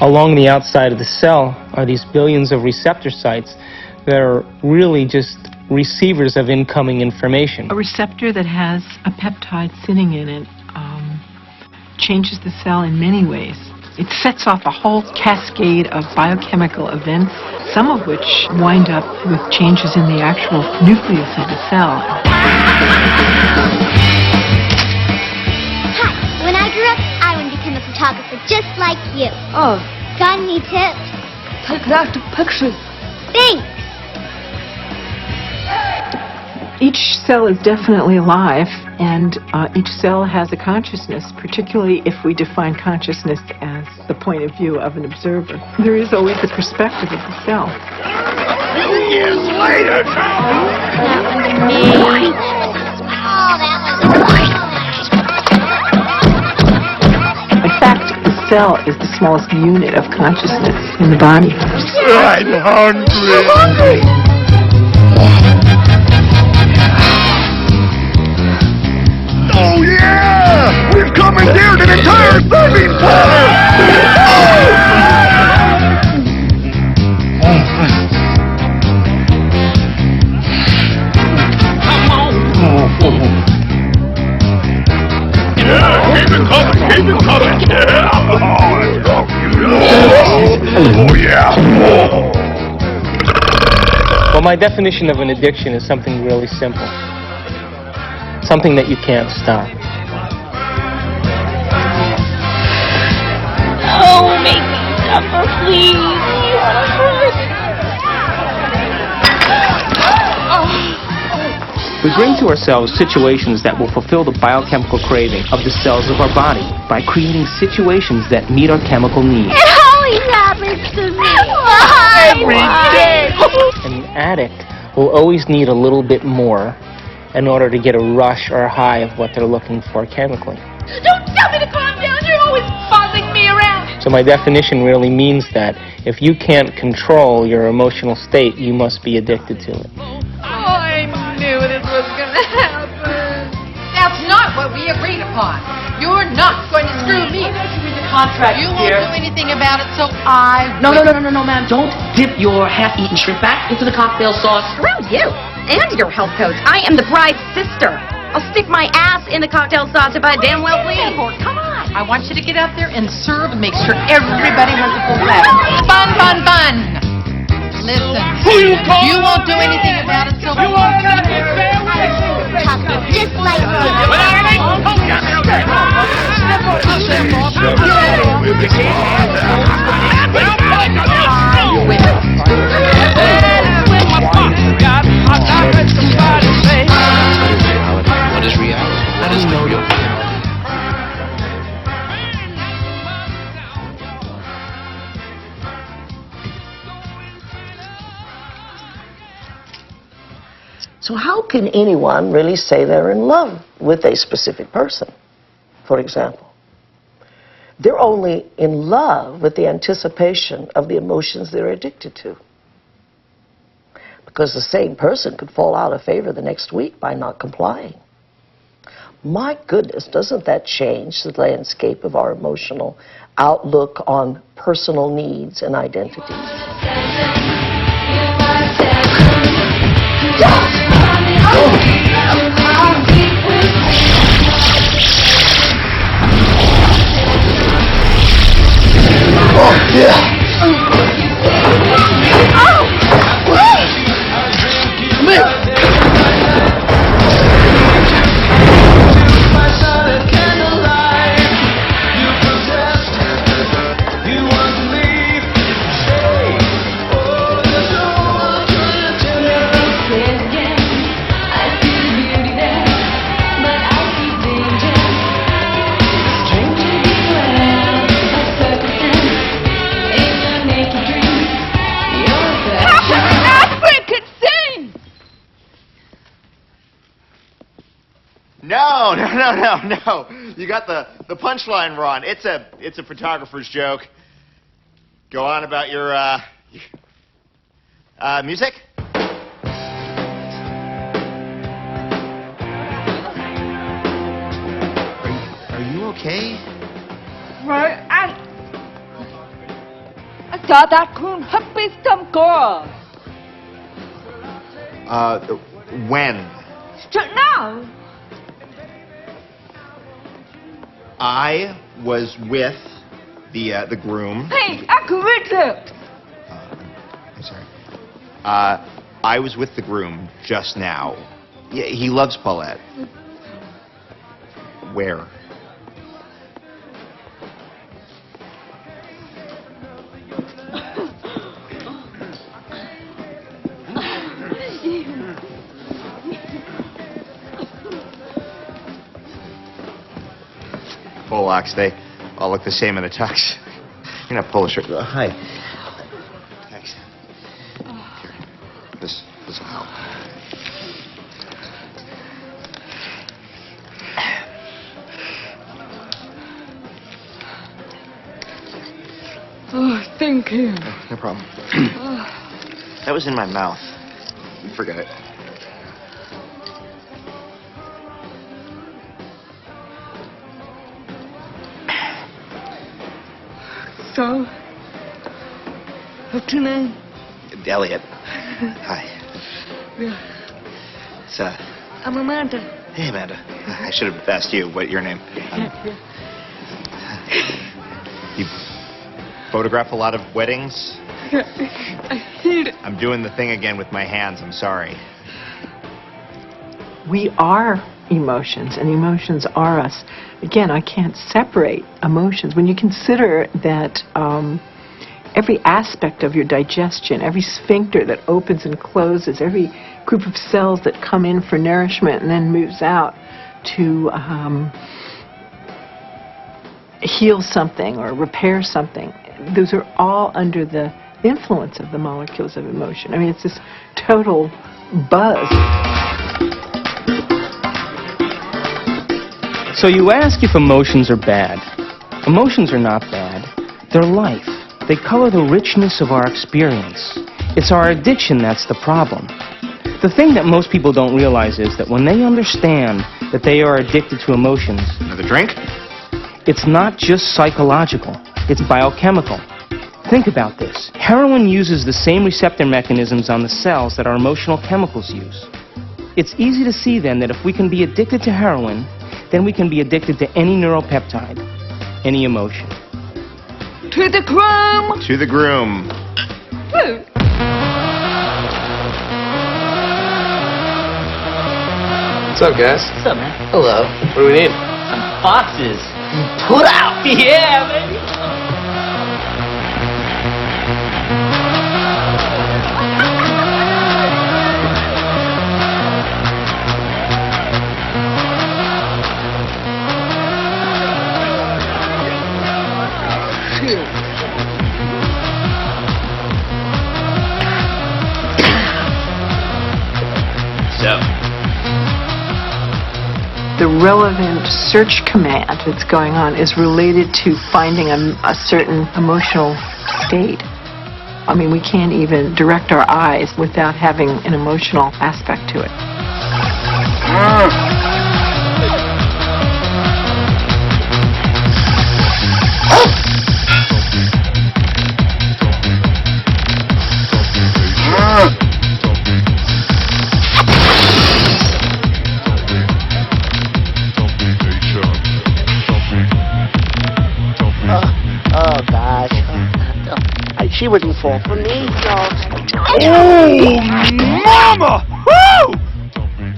Along the outside of the cell are these billions of receptor sites that are really just receivers of incoming information. A receptor that has a peptide sitting in it changes the cell in many ways. It sets off a whole cascade of biochemical events, some of which wind up with changes in the actual nucleus of the cell. Hi, when I grew up, I wanted to become a photographer just like you. Oh, Got any tips? take that pictures. Thanks. Each cell is definitely alive, and each cell has a consciousness, particularly if we define consciousness as the point of view of an observer. There is always a perspective of the cell. A few years later. In fact, the cell is the smallest unit of consciousness in the body. I'm hungry. Oh yeah! We've commandeered an entire serving Yeah, keep it coming, keep it coming. Yeah. Oh yeah. Well, my definition of an addiction is something really simple. Something that you can't stop. Oh, make me suffer, please. You wanna hurt? We bring to ourselves situations that will fulfill the biochemical craving of the cells of our body by creating situations that meet our chemical needs. Oh, always happens to me. Every day. An addict will always need a little bit more in order to get a rush or a high of what they're looking for chemically. Don't tell me to calm down. You're always bossing me around. So my definition really means that if you can't control your emotional state, you must be addicted to it. Oh, I knew this was going to happen. That's not what we agreed upon. You're not going to screw me. Contract You here. won't do anything about it, so I No, will. ma'am. Don't dip your half-eaten shrimp back into the cocktail sauce. Screw you and your health coach. I am the bride's sister. I'll stick my ass in the cocktail sauce if I damn well please. Come on. I want you to get out there and serve and make sure everybody has a full platter. Fun, fun, fun. Listen, you won't do anything about it, so Just like What is reality? What is the real reality? So how can anyone really say they're in love with a specific person, for example? They're only in love with the anticipation of the emotions they're addicted to. Because the same person could fall out of favor the next week by not complying. My goodness, doesn't that change the landscape of our emotional outlook on personal needs and identities? Oh, yeah. Come here. No. You got the punchline wrong. It's a photographer's joke. Go on about your music. Are you okay? Right, I thought I couldn't help with some girl. When? Just now. I was with the groom. Hey, I could read it. I'm sorry. I was with the groom just now. Yeah, he loves Paulette. Where? Polacks, they all look the same in a tux. You're not Polish. Hi. Thanks. Here. This will help. Oh, thank you. No problem. That was in my mouth. Forget it. So, what's your name? Elliot. Hi. Yeah. It's I'm Amanda. Hey, Amanda. I should have asked you what your name. You photograph a lot of weddings? I hate it. I'm doing the thing again with my hands. I'm sorry. We are emotions, and emotions are us. Again, I can't separate emotions. When you consider that every aspect of your digestion, every sphincter that opens and closes, every group of cells that come in for nourishment and then moves out to heal something or repair something, those are all under the influence of the molecules of emotion. I mean, it's this total buzz. So you ask if emotions are bad. Emotions are not bad. They're life. They color the richness of our experience. It's our addiction that's the problem. The thing that most people don't realize is that when they understand that they are addicted to emotions... Another drink? It's not just psychological. It's biochemical. Think about this. Heroin uses the same receptor mechanisms on the cells that our emotional chemicals use. It's easy to see then that if we can be addicted to heroin, then we can be addicted to any neuropeptide, any emotion. To the groom! To the groom. Woo! What's up, guys? What's up, man? Hello. What do we need? Some boxes. Put out! Yeah, baby! So, The relevant search command that's going on is related to finding a certain emotional state. I mean, we can't even direct our eyes without having an emotional aspect to it. Oh, gosh. She wouldn't fall for me. Oh, mama! Woo!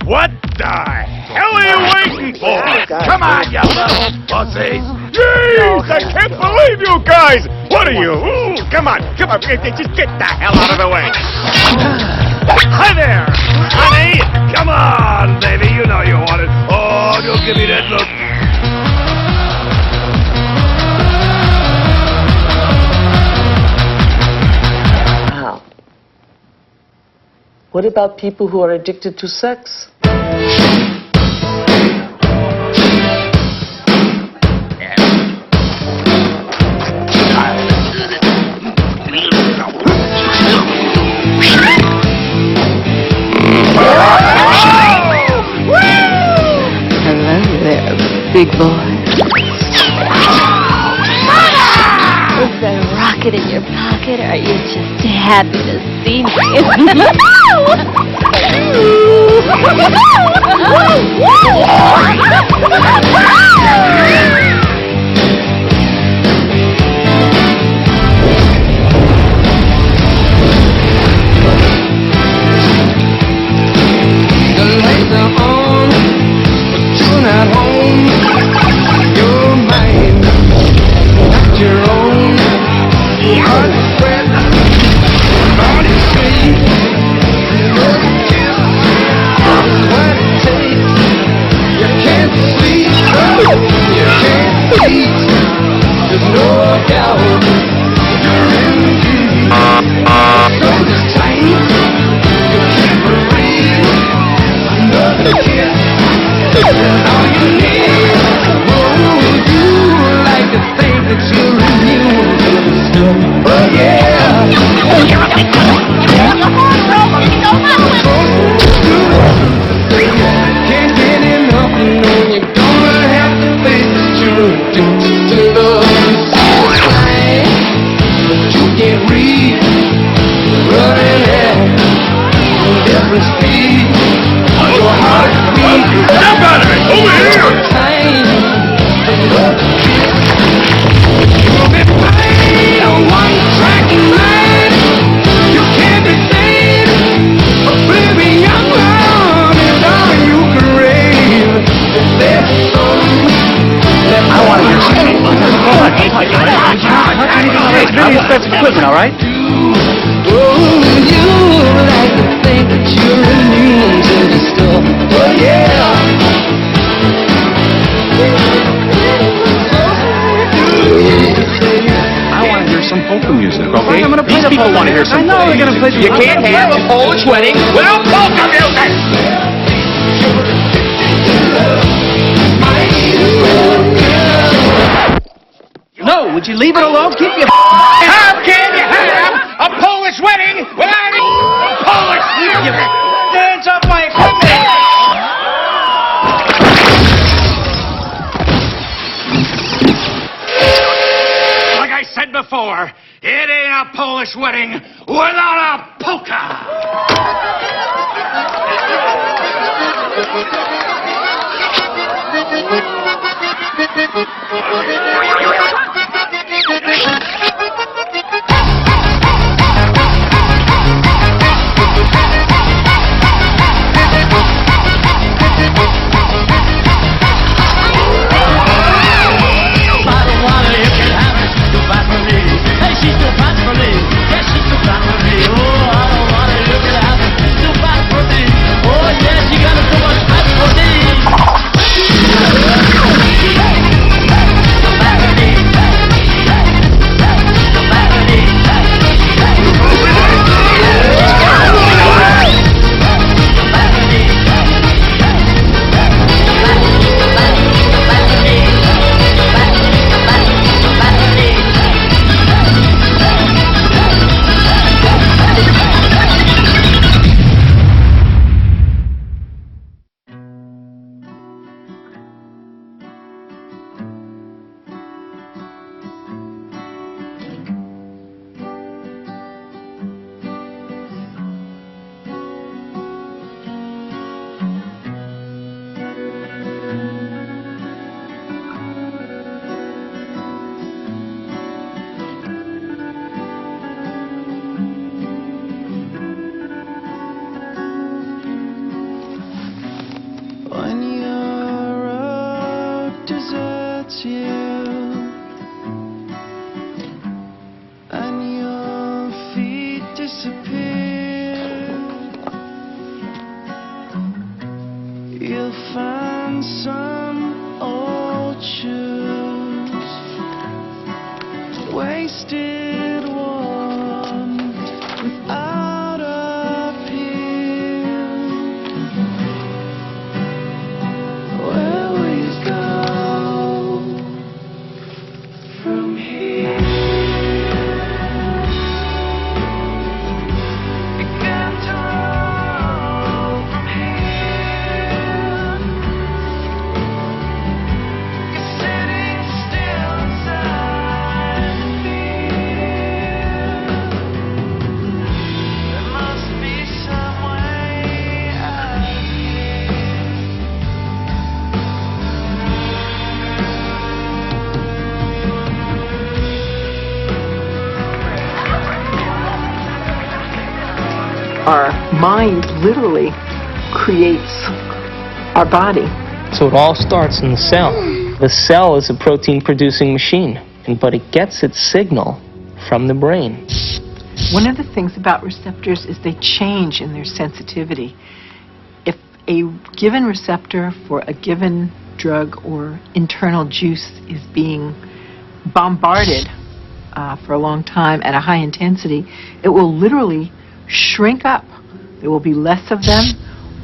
What the hell are you waiting for? Come on, you little pussies! Jeez, I can't believe you guys! What are you? Ooh, come on, just get the hell out of the way! Hi there, honey! Come on, baby, you know you want it. Oh, don't give me that look. What about people who are addicted to sex? Hello there, big boy. Is there a rocket in your pocket, or are you just happy to see me? The lights are on, but you're not home. You're mine, not your own. Heart is red, body sweet. Another kiss, what it takes. You can't sleep, you can't eat. There's no doubt you're in deep. So tight, you can't breathe. Another kiss is all you need. Oh, you like to think that you're immune to the stuff. Oh yeah. Can't get enough, you know you're gonna have to face it. You're addicted to love. But you can't read. Running at different speed. Your heart beats. Step out of it! Over here! You'll be playing a one-track mind. You can't be saved. Oblivion love is all you can rave. There's some that I want to hear something. Very expensive equipment, all right? Oh, you like to think that you're immune to the stuff. Oh, yeah. I want to hear some music, okay? I'm gonna play These the people polka. want to hear some I know they're gonna play the You polka. can't have a Polish wedding without polka music! No, would you leave it alone? Keep your How can you have a Polish wedding without Polish music? hands off my equipment! Like I said before, it ain't a Polish wedding without a polka! Our mind literally creates our body. So it all starts in the cell. The cell is a protein-producing machine, but it gets its signal from the brain. One of the things about receptors is they change in their sensitivity. If a given receptor for a given drug or internal juice is being bombarded for a long time at a high intensity, it will literally shrink up. There will be less of them,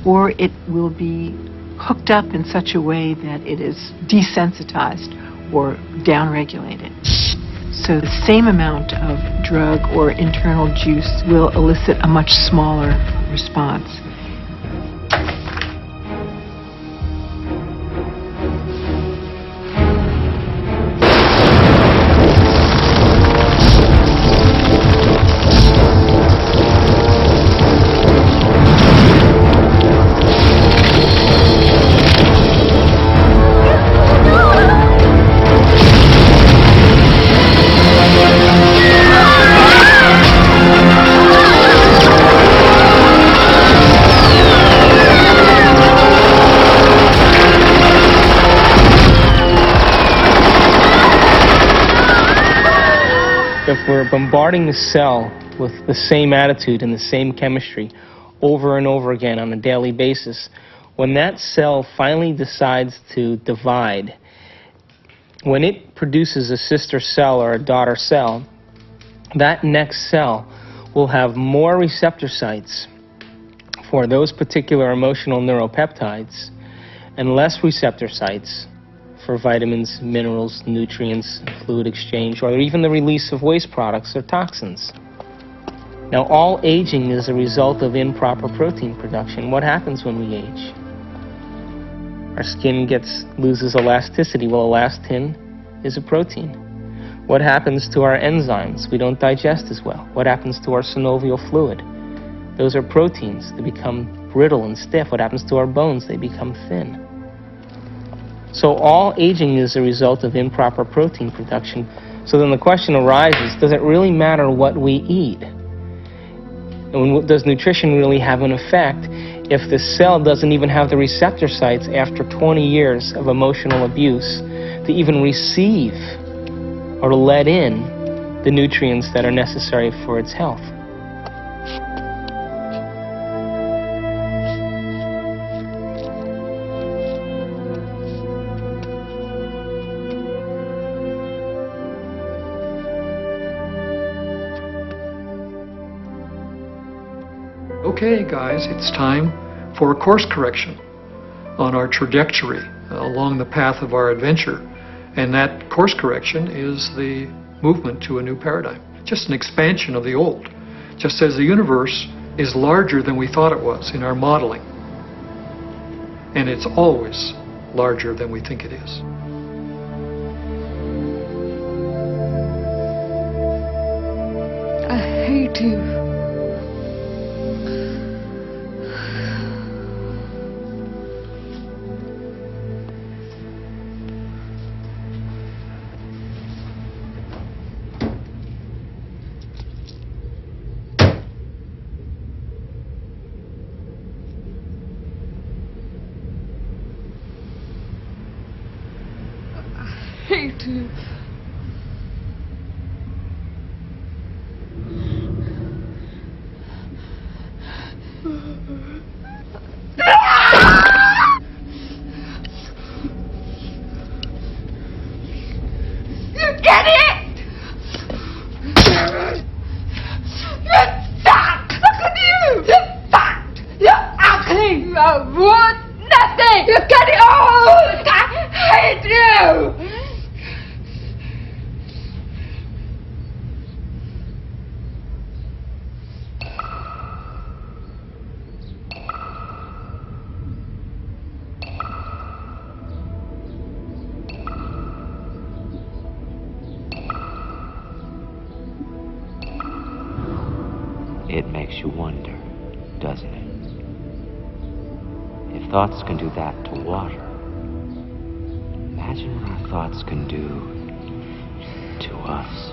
or it will be hooked up in such a way that it is desensitized or downregulated. So the same amount of drug or internal juice will elicit a much smaller response. If we're bombarding the cell with the same attitude and the same chemistry over and over again on a daily basis, when that cell finally decides to divide, when it produces a sister cell or a daughter cell, that next cell will have more receptor sites for those particular emotional neuropeptides and less receptor sites for vitamins, minerals, nutrients, fluid exchange, or even the release of waste products or toxins. Now, all aging is a result of improper protein production. What happens when we age? Our skin loses elasticity. Well, elastin is a protein. What happens to our enzymes? We don't digest as well. What happens to our synovial fluid? Those are proteins. They become brittle and stiff. What happens to our bones? They become thin. So all aging is a result of improper protein production. So then the question arises, does it really matter what we eat? And does nutrition really have an effect if the cell doesn't even have the receptor sites after 20 years of emotional abuse to even receive or to let in the nutrients that are necessary for its health? Okay, guys, it's time for a course correction on our trajectory along the path of our adventure. And that course correction is the movement to a new paradigm, just an expansion of the old, just as the universe is larger than we thought it was in our modeling. And it's always larger than we think it is. I hate you. Hate you. You idiot! You suck! Look at you! You sucked! You're ugly! You're worth nothing! You get it all! I hate you! It makes you wonder, doesn't it? If thoughts can do that to water, imagine what our thoughts can do to us.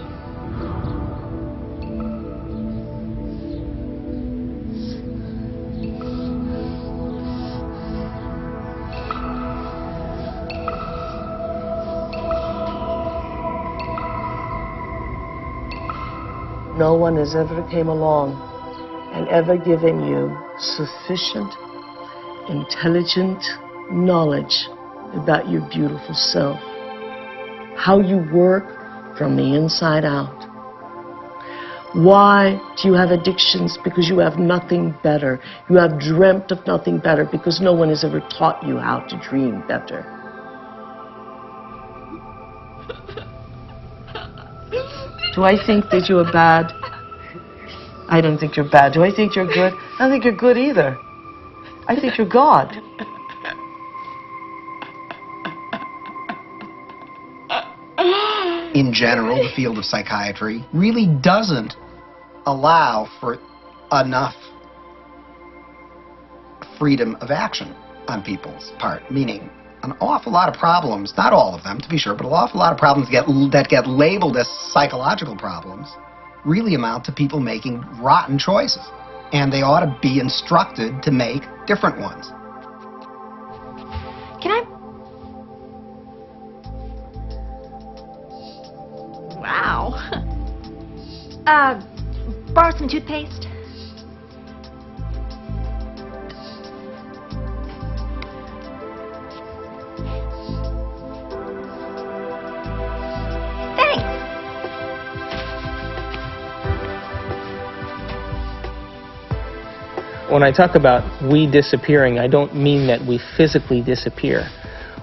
No one has ever came along and ever given you sufficient, intelligent knowledge about your beautiful self, how you work from the inside out. Why do you have addictions? Because you have nothing better. You have dreamt of nothing better because no one has ever taught you how to dream better. Do I think that you are bad? I don't think you're bad. Do I think you're good? I don't think you're good either. I think you're God. In general, the field of psychiatry really doesn't allow for enough freedom of action on people's part, meaning an awful lot of problems, not all of them to be sure, but an awful lot of problems that get labeled as psychological problems really amount to people making rotten choices, and they ought to be instructed to make different ones. Can I? Wow. Borrow some toothpaste? Thanks. When I talk about we disappearing, I don't mean that we physically disappear.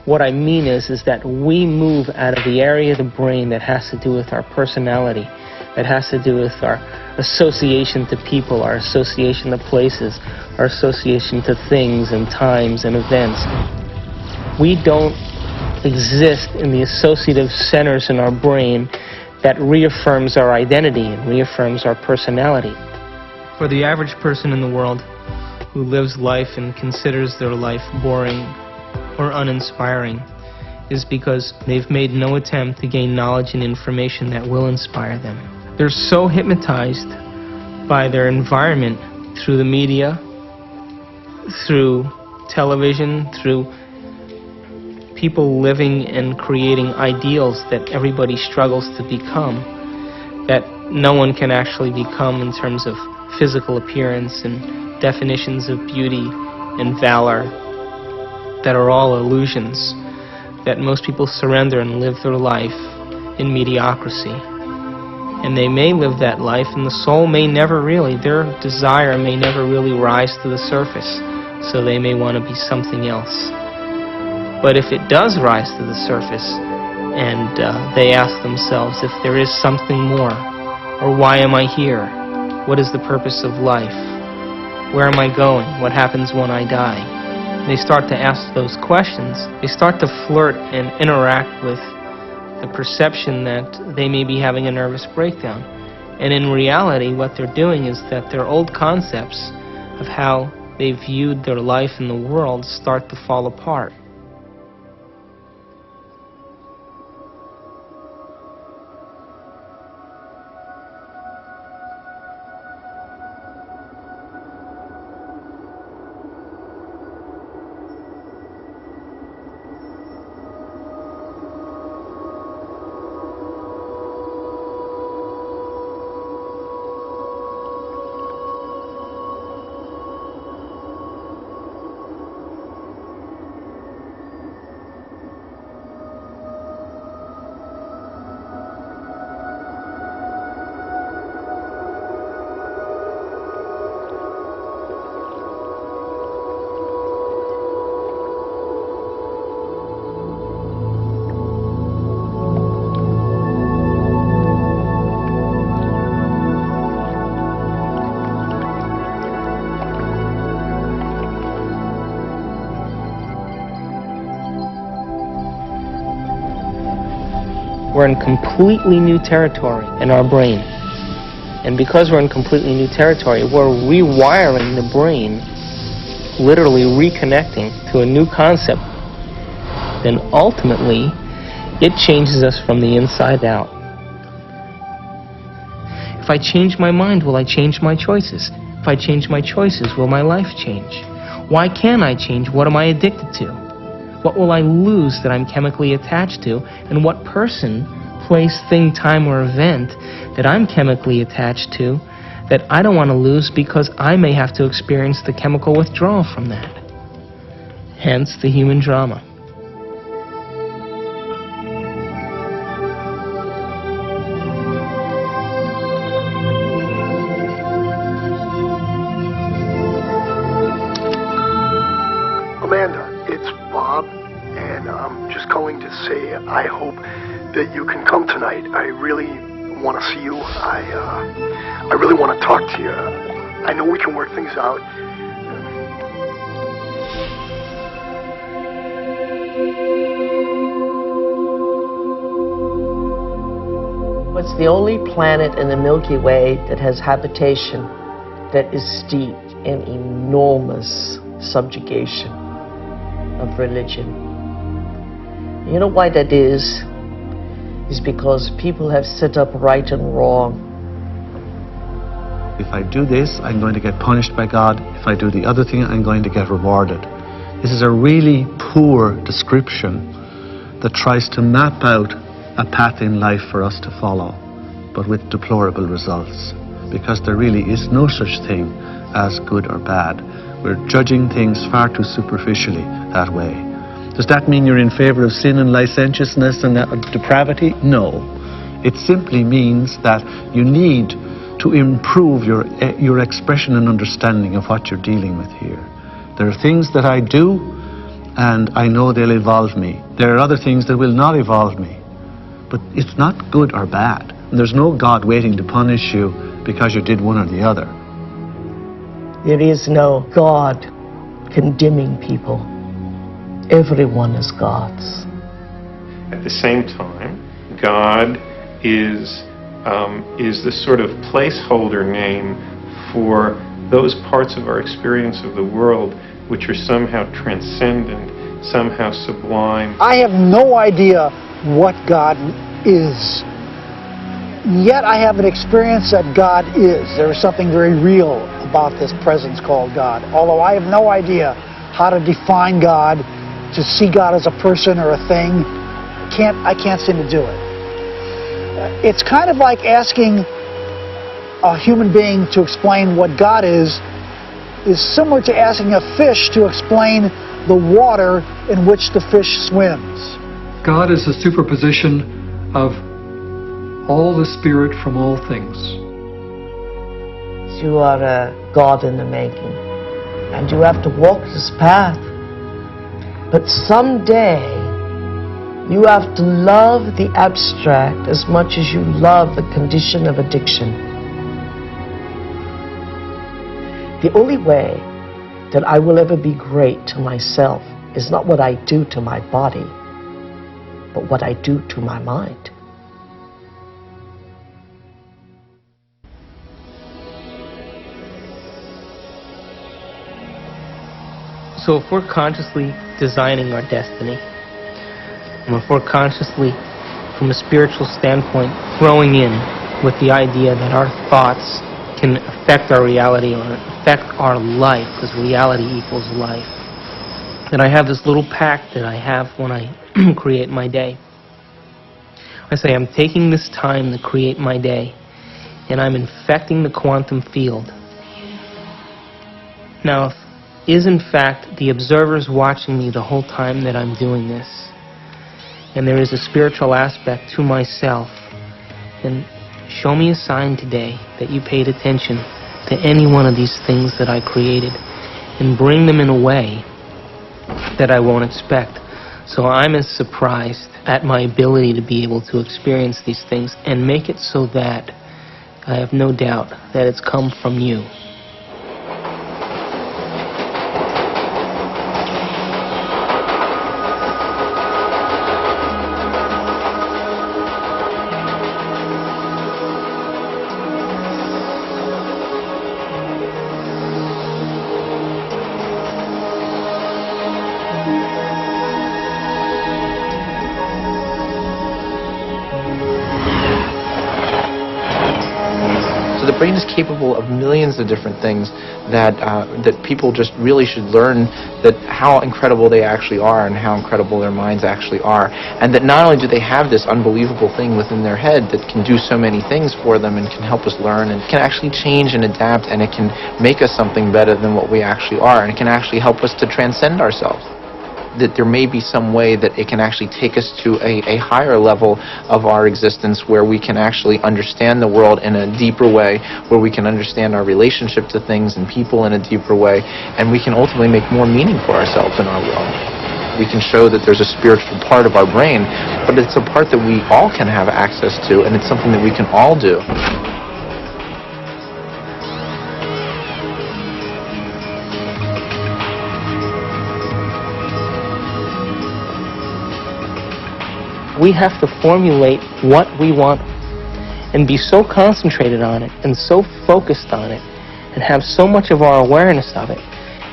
What I mean is that we move out of the area of the brain that has to do with our personality, that has to do with our association to people, our association to places, our association to things and times and events. We don't exist in the associative centers in our brain that reaffirms our identity and reaffirms our personality. For the average person in the world who lives life and considers their life boring or uninspiring is because they've made no attempt to gain knowledge and information that will inspire them. They're so hypnotized by their environment through the media, through television, through people living and creating ideals that everybody struggles to become, that no one can actually become in terms of physical appearance and definitions of beauty and valor that are all illusions, that most people surrender and live their life in mediocrity. And they may live that life, and the soul may never really, their desire may never really rise to the surface, so they may want to be something else. But if it does rise to the surface, and they ask themselves if there is something more, or why am I here? What is the purpose of life? Where am I going? What happens when I die? They start to ask those questions. They start to flirt and interact with the perception that they may be having a nervous breakdown. And in reality, what they're doing is that their old concepts of how they viewed their life in the world start to fall apart. We're in completely new territory in our brain. And because we're in completely new territory, we're rewiring the brain, literally reconnecting to a new concept. Then ultimately, it changes us from the inside out. If I change my mind, will I change my choices? If I change my choices, will my life change? Why can't I change? What am I addicted to? What will I lose that I'm chemically attached to? And what person, place, thing, time, or event that I'm chemically attached to that I don't want to lose because I may have to experience the chemical withdrawal from that? Hence the human drama. I hope that you can come tonight. I really want to see you. I really want to talk to you. I know we can work things out. It's the only planet in the Milky Way that has habitation that is steeped in enormous subjugation of religion. You know why that is? Is because people have set up right and wrong. If I do this, I'm going to get punished by God. If I do the other thing, I'm going to get rewarded. This is a really poor description that tries to map out a path in life for us to follow, but with deplorable results, because there really is no such thing as good or bad. We're judging things far too superficially that way. Does that mean you're in favor of sin and licentiousness and depravity? No. It simply means that you need to to improve your expression and understanding of what you're dealing with here. There are things that I do, and I know they'll evolve me. There are other things that will not evolve me. But it's not good or bad. And there's no God waiting to punish you because you did one or the other. There is no God condemning people. Everyone is God's. At the same time, God is the sort of placeholder name for those parts of our experience of the world which are somehow transcendent, somehow sublime. I have no idea what God is. Yet I have an experience that God is. There is something very real about this presence called God. Although I have no idea how to define God, to see God as a person or a thing, I can't seem to do it. It's kind of like asking a human being to explain what God is similar to asking a fish to explain the water in which the fish swims. God is the superposition of all the spirit from all things. You are a God in the making, and you have to walk this path. But someday, you have to love the abstract as much as you love the condition of addiction. The only way that I will ever be great to myself is not what I do to my body, but what I do to my mind. So if we're consciously designing our destiny, and if we're consciously, from a spiritual standpoint, throwing in with the idea that our thoughts can affect our reality or affect our life, because reality equals life, then I have this little pact that I have when I create my day. I say I'm taking this time to create my day, and I'm infecting the quantum field. Now, if is in fact the observers watching me the whole time that I'm doing this, and there is a spiritual aspect to myself, then show me a sign today that you paid attention to any one of these things that I created, and bring them in a way that I won't expect. So I'm as surprised at my ability to be able to experience these things, and make it so that I have no doubt that it's come from you. The brain is capable of millions of different things that people just really should learn that how incredible they actually are and how incredible their minds actually are, and that not only do they have this unbelievable thing within their head that can do so many things for them and can help us learn and can actually change and adapt, and it can make us something better than what we actually are, and it can actually help us to transcend ourselves. That there may be some way that it can actually take us to a higher level of our existence, where we can actually understand the world in a deeper way, where we can understand our relationship to things and people in a deeper way, and we can ultimately make more meaning for ourselves in our world. We can show that there's a spiritual part of our brain, but it's a part that we all can have access to, and it's something that we can all do. We have to formulate what we want and be so concentrated on it and so focused on it and have so much of our awareness of it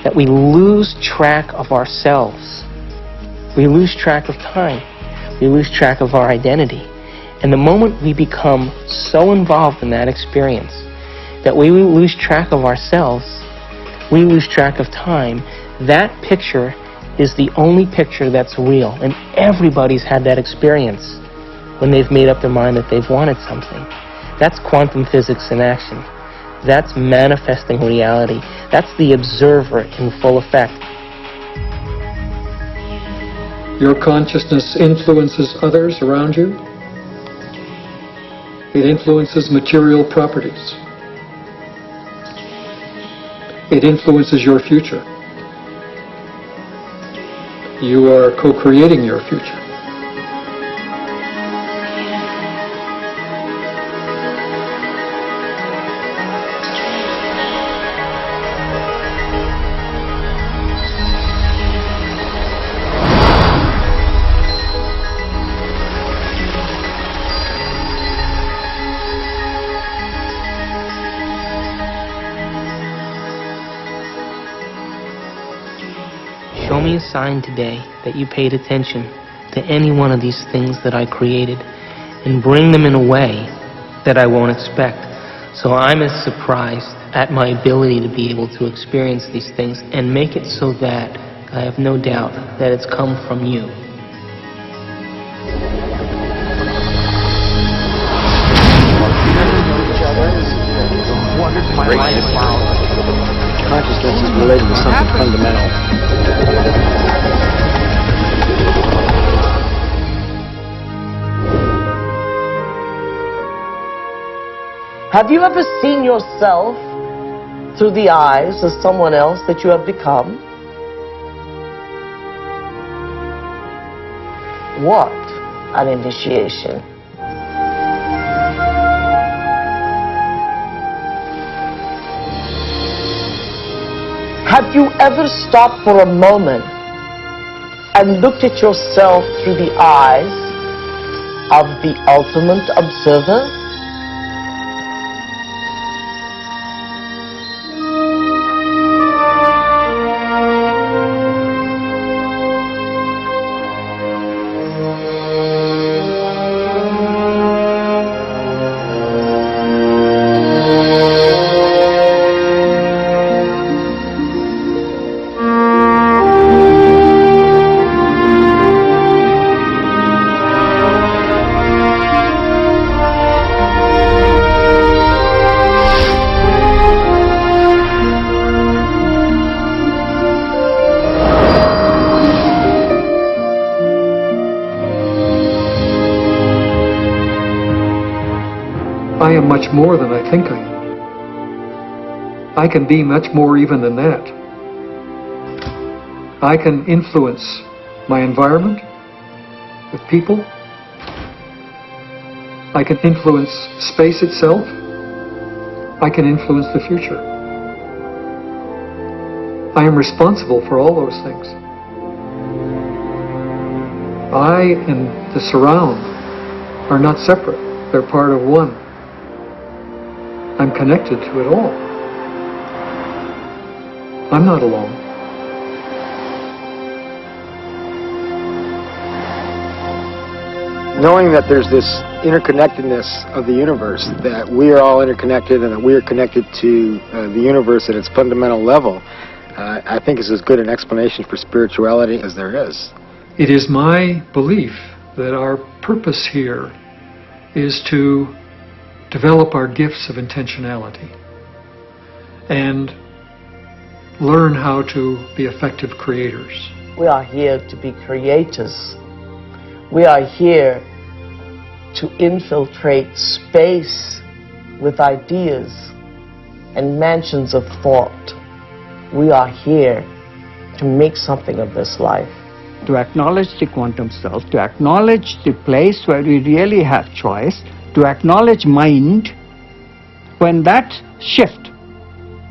that we lose track of ourselves. We lose track of time. We lose track of our identity. And the moment we become so involved in that experience that we lose track of ourselves, we lose track of time, that picture is the only picture that's real. And everybody's had that experience when they've made up their mind that they've wanted something. That's quantum physics in action. That's manifesting reality. That's the observer in full effect. Your consciousness influences others around you. It influences material properties. it influences your future. You are co-creating your future. Show me a sign today that you paid attention to any one of these things that I created and bring them in a way that I won't expect. So I'm as surprised at my ability to be able to experience these things and make it so that I have no doubt that it's come from you. Consciousness is related to something fundamental. Have you ever seen yourself through the eyes of someone else that you have become? What an initiation. Have you ever stopped for a moment and looked at yourself through the eyes of the ultimate observer? I am much more than I think I am. I can be much more even than that. I can influence my environment with people. I can influence space itself. I can influence the future. I am responsible for all those things. I and the surround are not separate. They're part of one. I'm connected to it all. I'm not alone. Knowing that there's this interconnectedness of the universe, that we are all interconnected and that we are connected to the universe at its fundamental level, I think is as good an explanation for spirituality as there is. It is my belief that our purpose here is to develop our gifts of intentionality and learn how to be effective creators. We are here to be creators. We are here to infiltrate space with ideas and mansions of thought. We are here to make something of this life. To acknowledge the quantum self, to acknowledge the place where we really have choice, to acknowledge mind. When that shift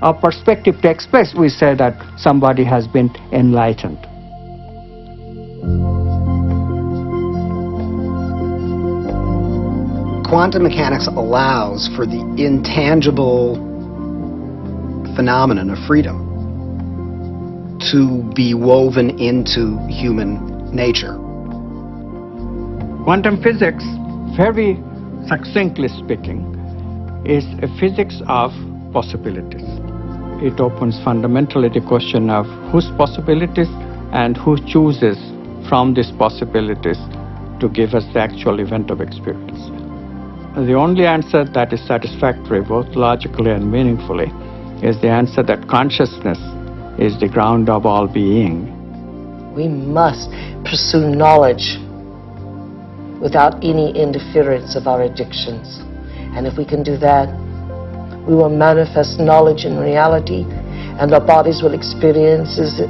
of perspective takes place, we say that somebody has been enlightened. Quantum mechanics allows for the intangible phenomenon of freedom to be woven into human nature. Quantum physics, very succinctly speaking, is a physics of possibilities. It opens fundamentally the question of whose possibilities and who chooses from these possibilities to give us the actual event of experience. The only answer that is satisfactory, both logically and meaningfully, is the answer that consciousness is the ground of all being. We must pursue knowledge without any interference of our addictions. And if we can do that, we will manifest knowledge in reality, and our bodies will experience it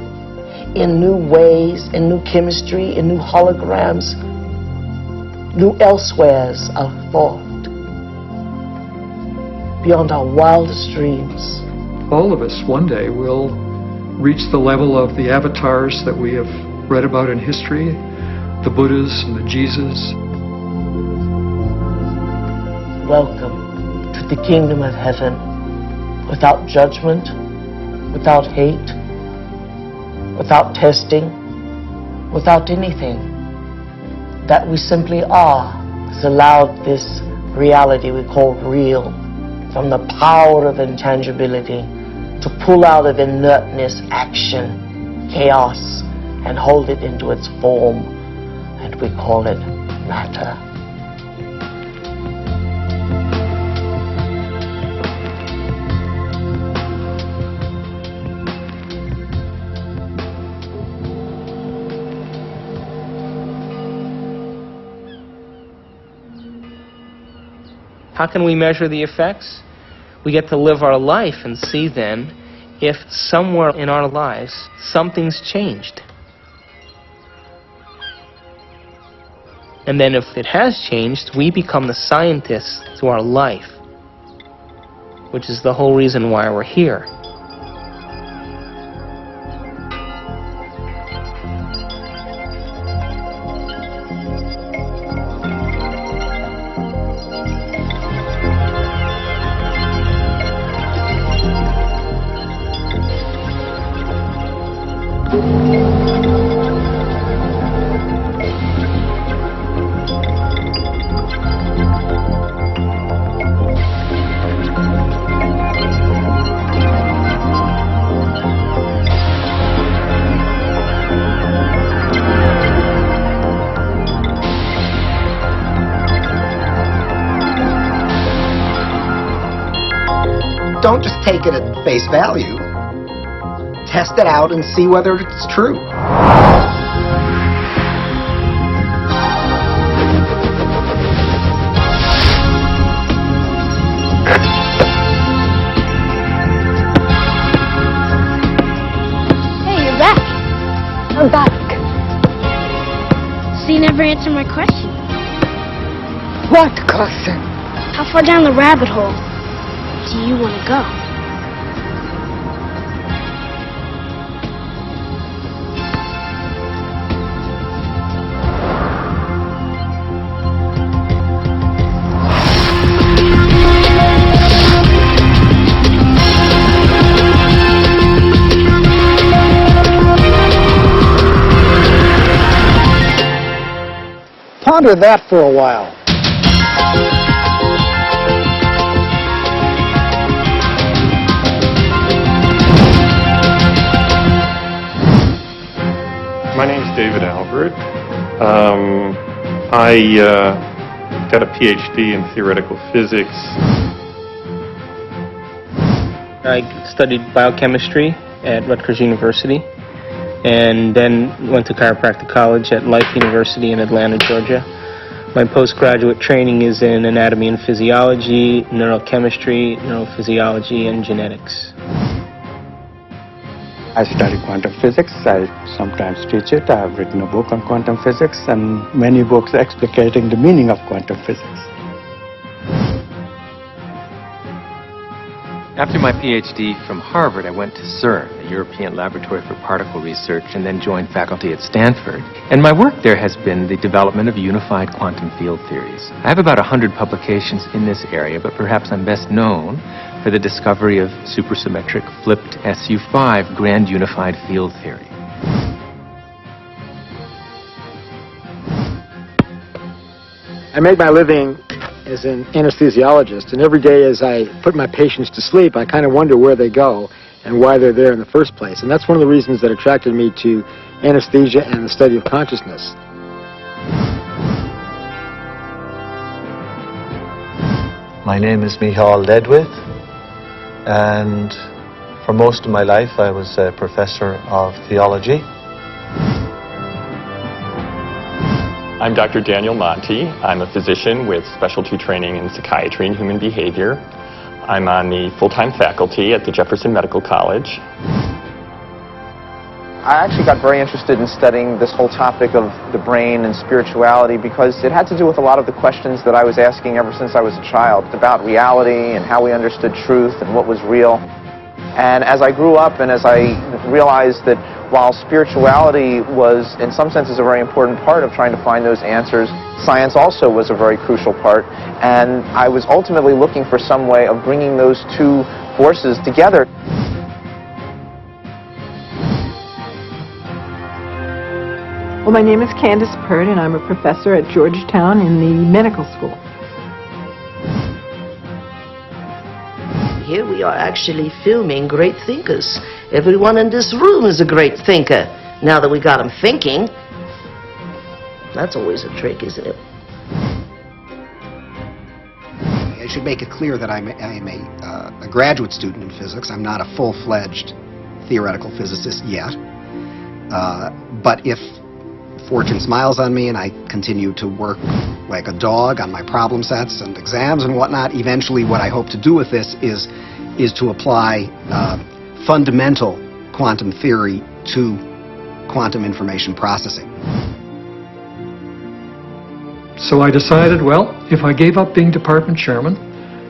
in new ways, in new chemistry, in new holograms, new elsewheres of thought, beyond our wildest dreams. All of us one day will reach the level of the avatars that we have read about in history, the Buddhas and the Jesus. Welcome to the kingdom of heaven, without judgment, without hate, without testing, without anything. That we simply are has allowed this reality we call real, from the power of intangibility, to pull out of inertness action, chaos, and hold it into its form, and we call it matter. How can we measure the effects? We get to live our life and see then if somewhere in our lives something's changed. And then if it has changed, we become the scientists to our life, which is the whole reason why we're here. Don't just take it at face value. Test it out and see whether it's true. Hey, you're back. I'm back. So you never answered my question. What question? How far down the rabbit hole do you want to go? Ponder that for a while. My name's David Albert. I got a PhD in theoretical physics. I studied biochemistry at Rutgers University, and then went to chiropractic college at Life University in Atlanta, Georgia. My postgraduate training is in anatomy and physiology, neurochemistry, neurophysiology, and genetics. I study quantum physics. I sometimes teach it. I have written a book on quantum physics and many books explicating the meaning of quantum physics. After my PhD from Harvard, I went to CERN, the European Laboratory for Particle Research, and then joined faculty at Stanford. And my work there has been the development of unified quantum field theories. I have about 100 publications in this area, but perhaps I'm best known for the discovery of supersymmetric flipped SU5 grand unified field theory. I make my living as an anesthesiologist, and every day as I put my patients to sleep, I kind of wonder where they go and why they're there in the first place. And that's one of the reasons that attracted me to anesthesia and the study of consciousness. My name is Michal Ledwith, and for most of my life I was a professor of theology. I'm Dr. Daniel Monti. I'm a physician with specialty training in psychiatry and human behavior. I'm on the full-time faculty at the Jefferson Medical College. I actually got very interested in studying this whole topic of the brain and spirituality because it had to do with a lot of the questions that I was asking ever since I was a child about reality and how we understood truth and what was real. And as I grew up and as I realized that while spirituality was in some senses a very important part of trying to find those answers, science also was a very crucial part. And I was ultimately looking for some way of bringing those two forces together. Well, my name is Candace Pert, and I'm a professor at Georgetown in the medical school. Here we are actually filming great thinkers. Everyone in this room is a great thinker. Now that we got them thinking, that's always a trick, isn't it? I should make it clear that I'm a graduate student in physics. I'm not a full-fledged theoretical physicist yet. But if fortune smiles on me and I continue to work like a dog on my problem sets and exams and whatnot, eventually what I hope to do with this is to apply fundamental quantum theory to quantum information processing. So I decided, well, if I gave up being department chairman,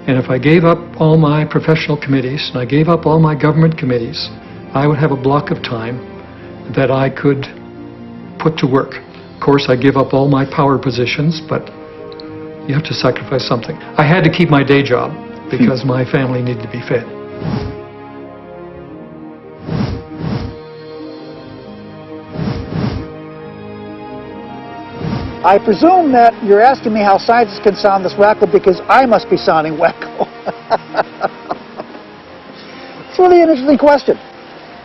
and if I gave up all my professional committees, and I gave up all my government committees, I would have a block of time that I could put to work. Of course, I give up all my power positions, but you have to sacrifice something. I had to keep my day job because my family needed to be fed. I presume that you're asking me how scientists can sound this wacko because I must be sounding wacko. It's really an interesting question.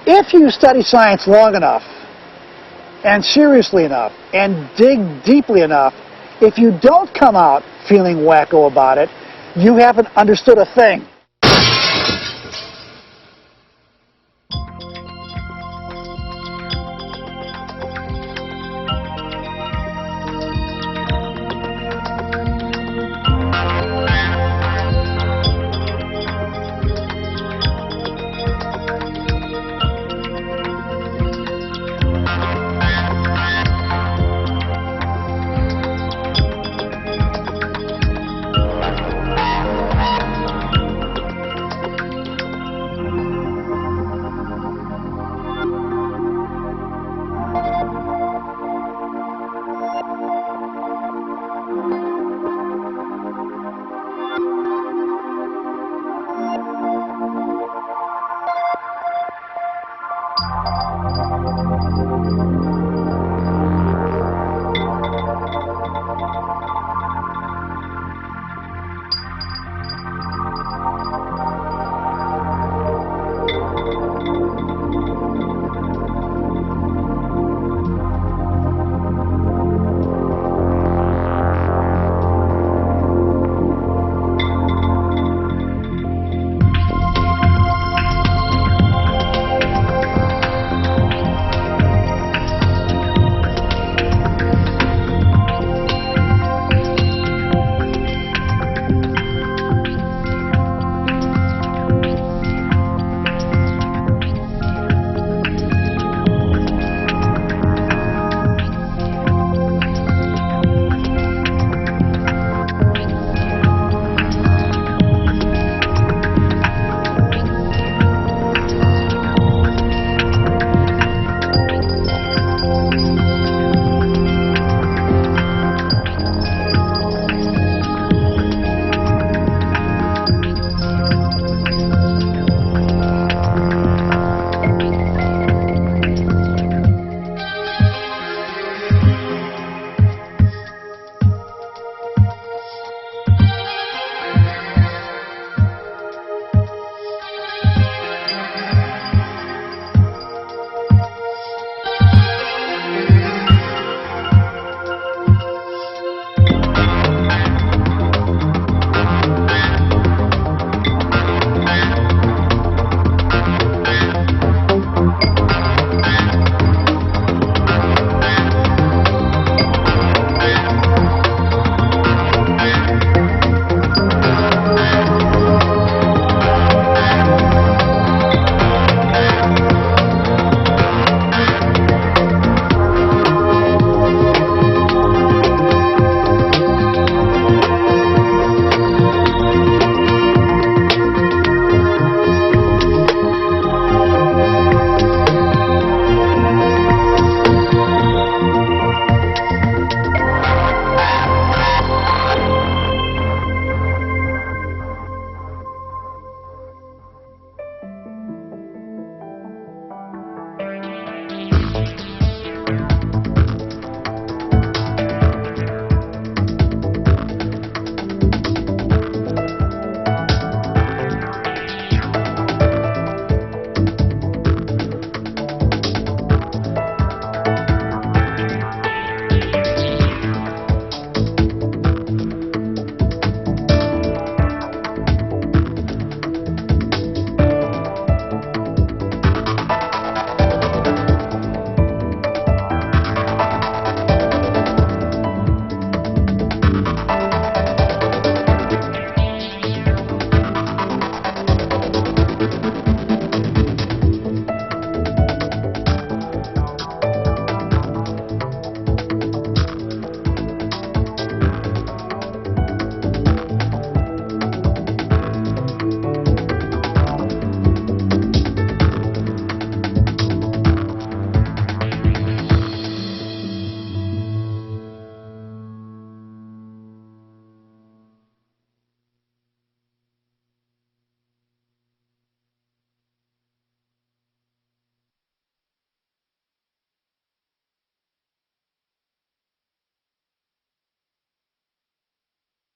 If you study science long enough, and seriously enough, and dig deeply enough, if you don't come out feeling wacko about it, you haven't understood a thing.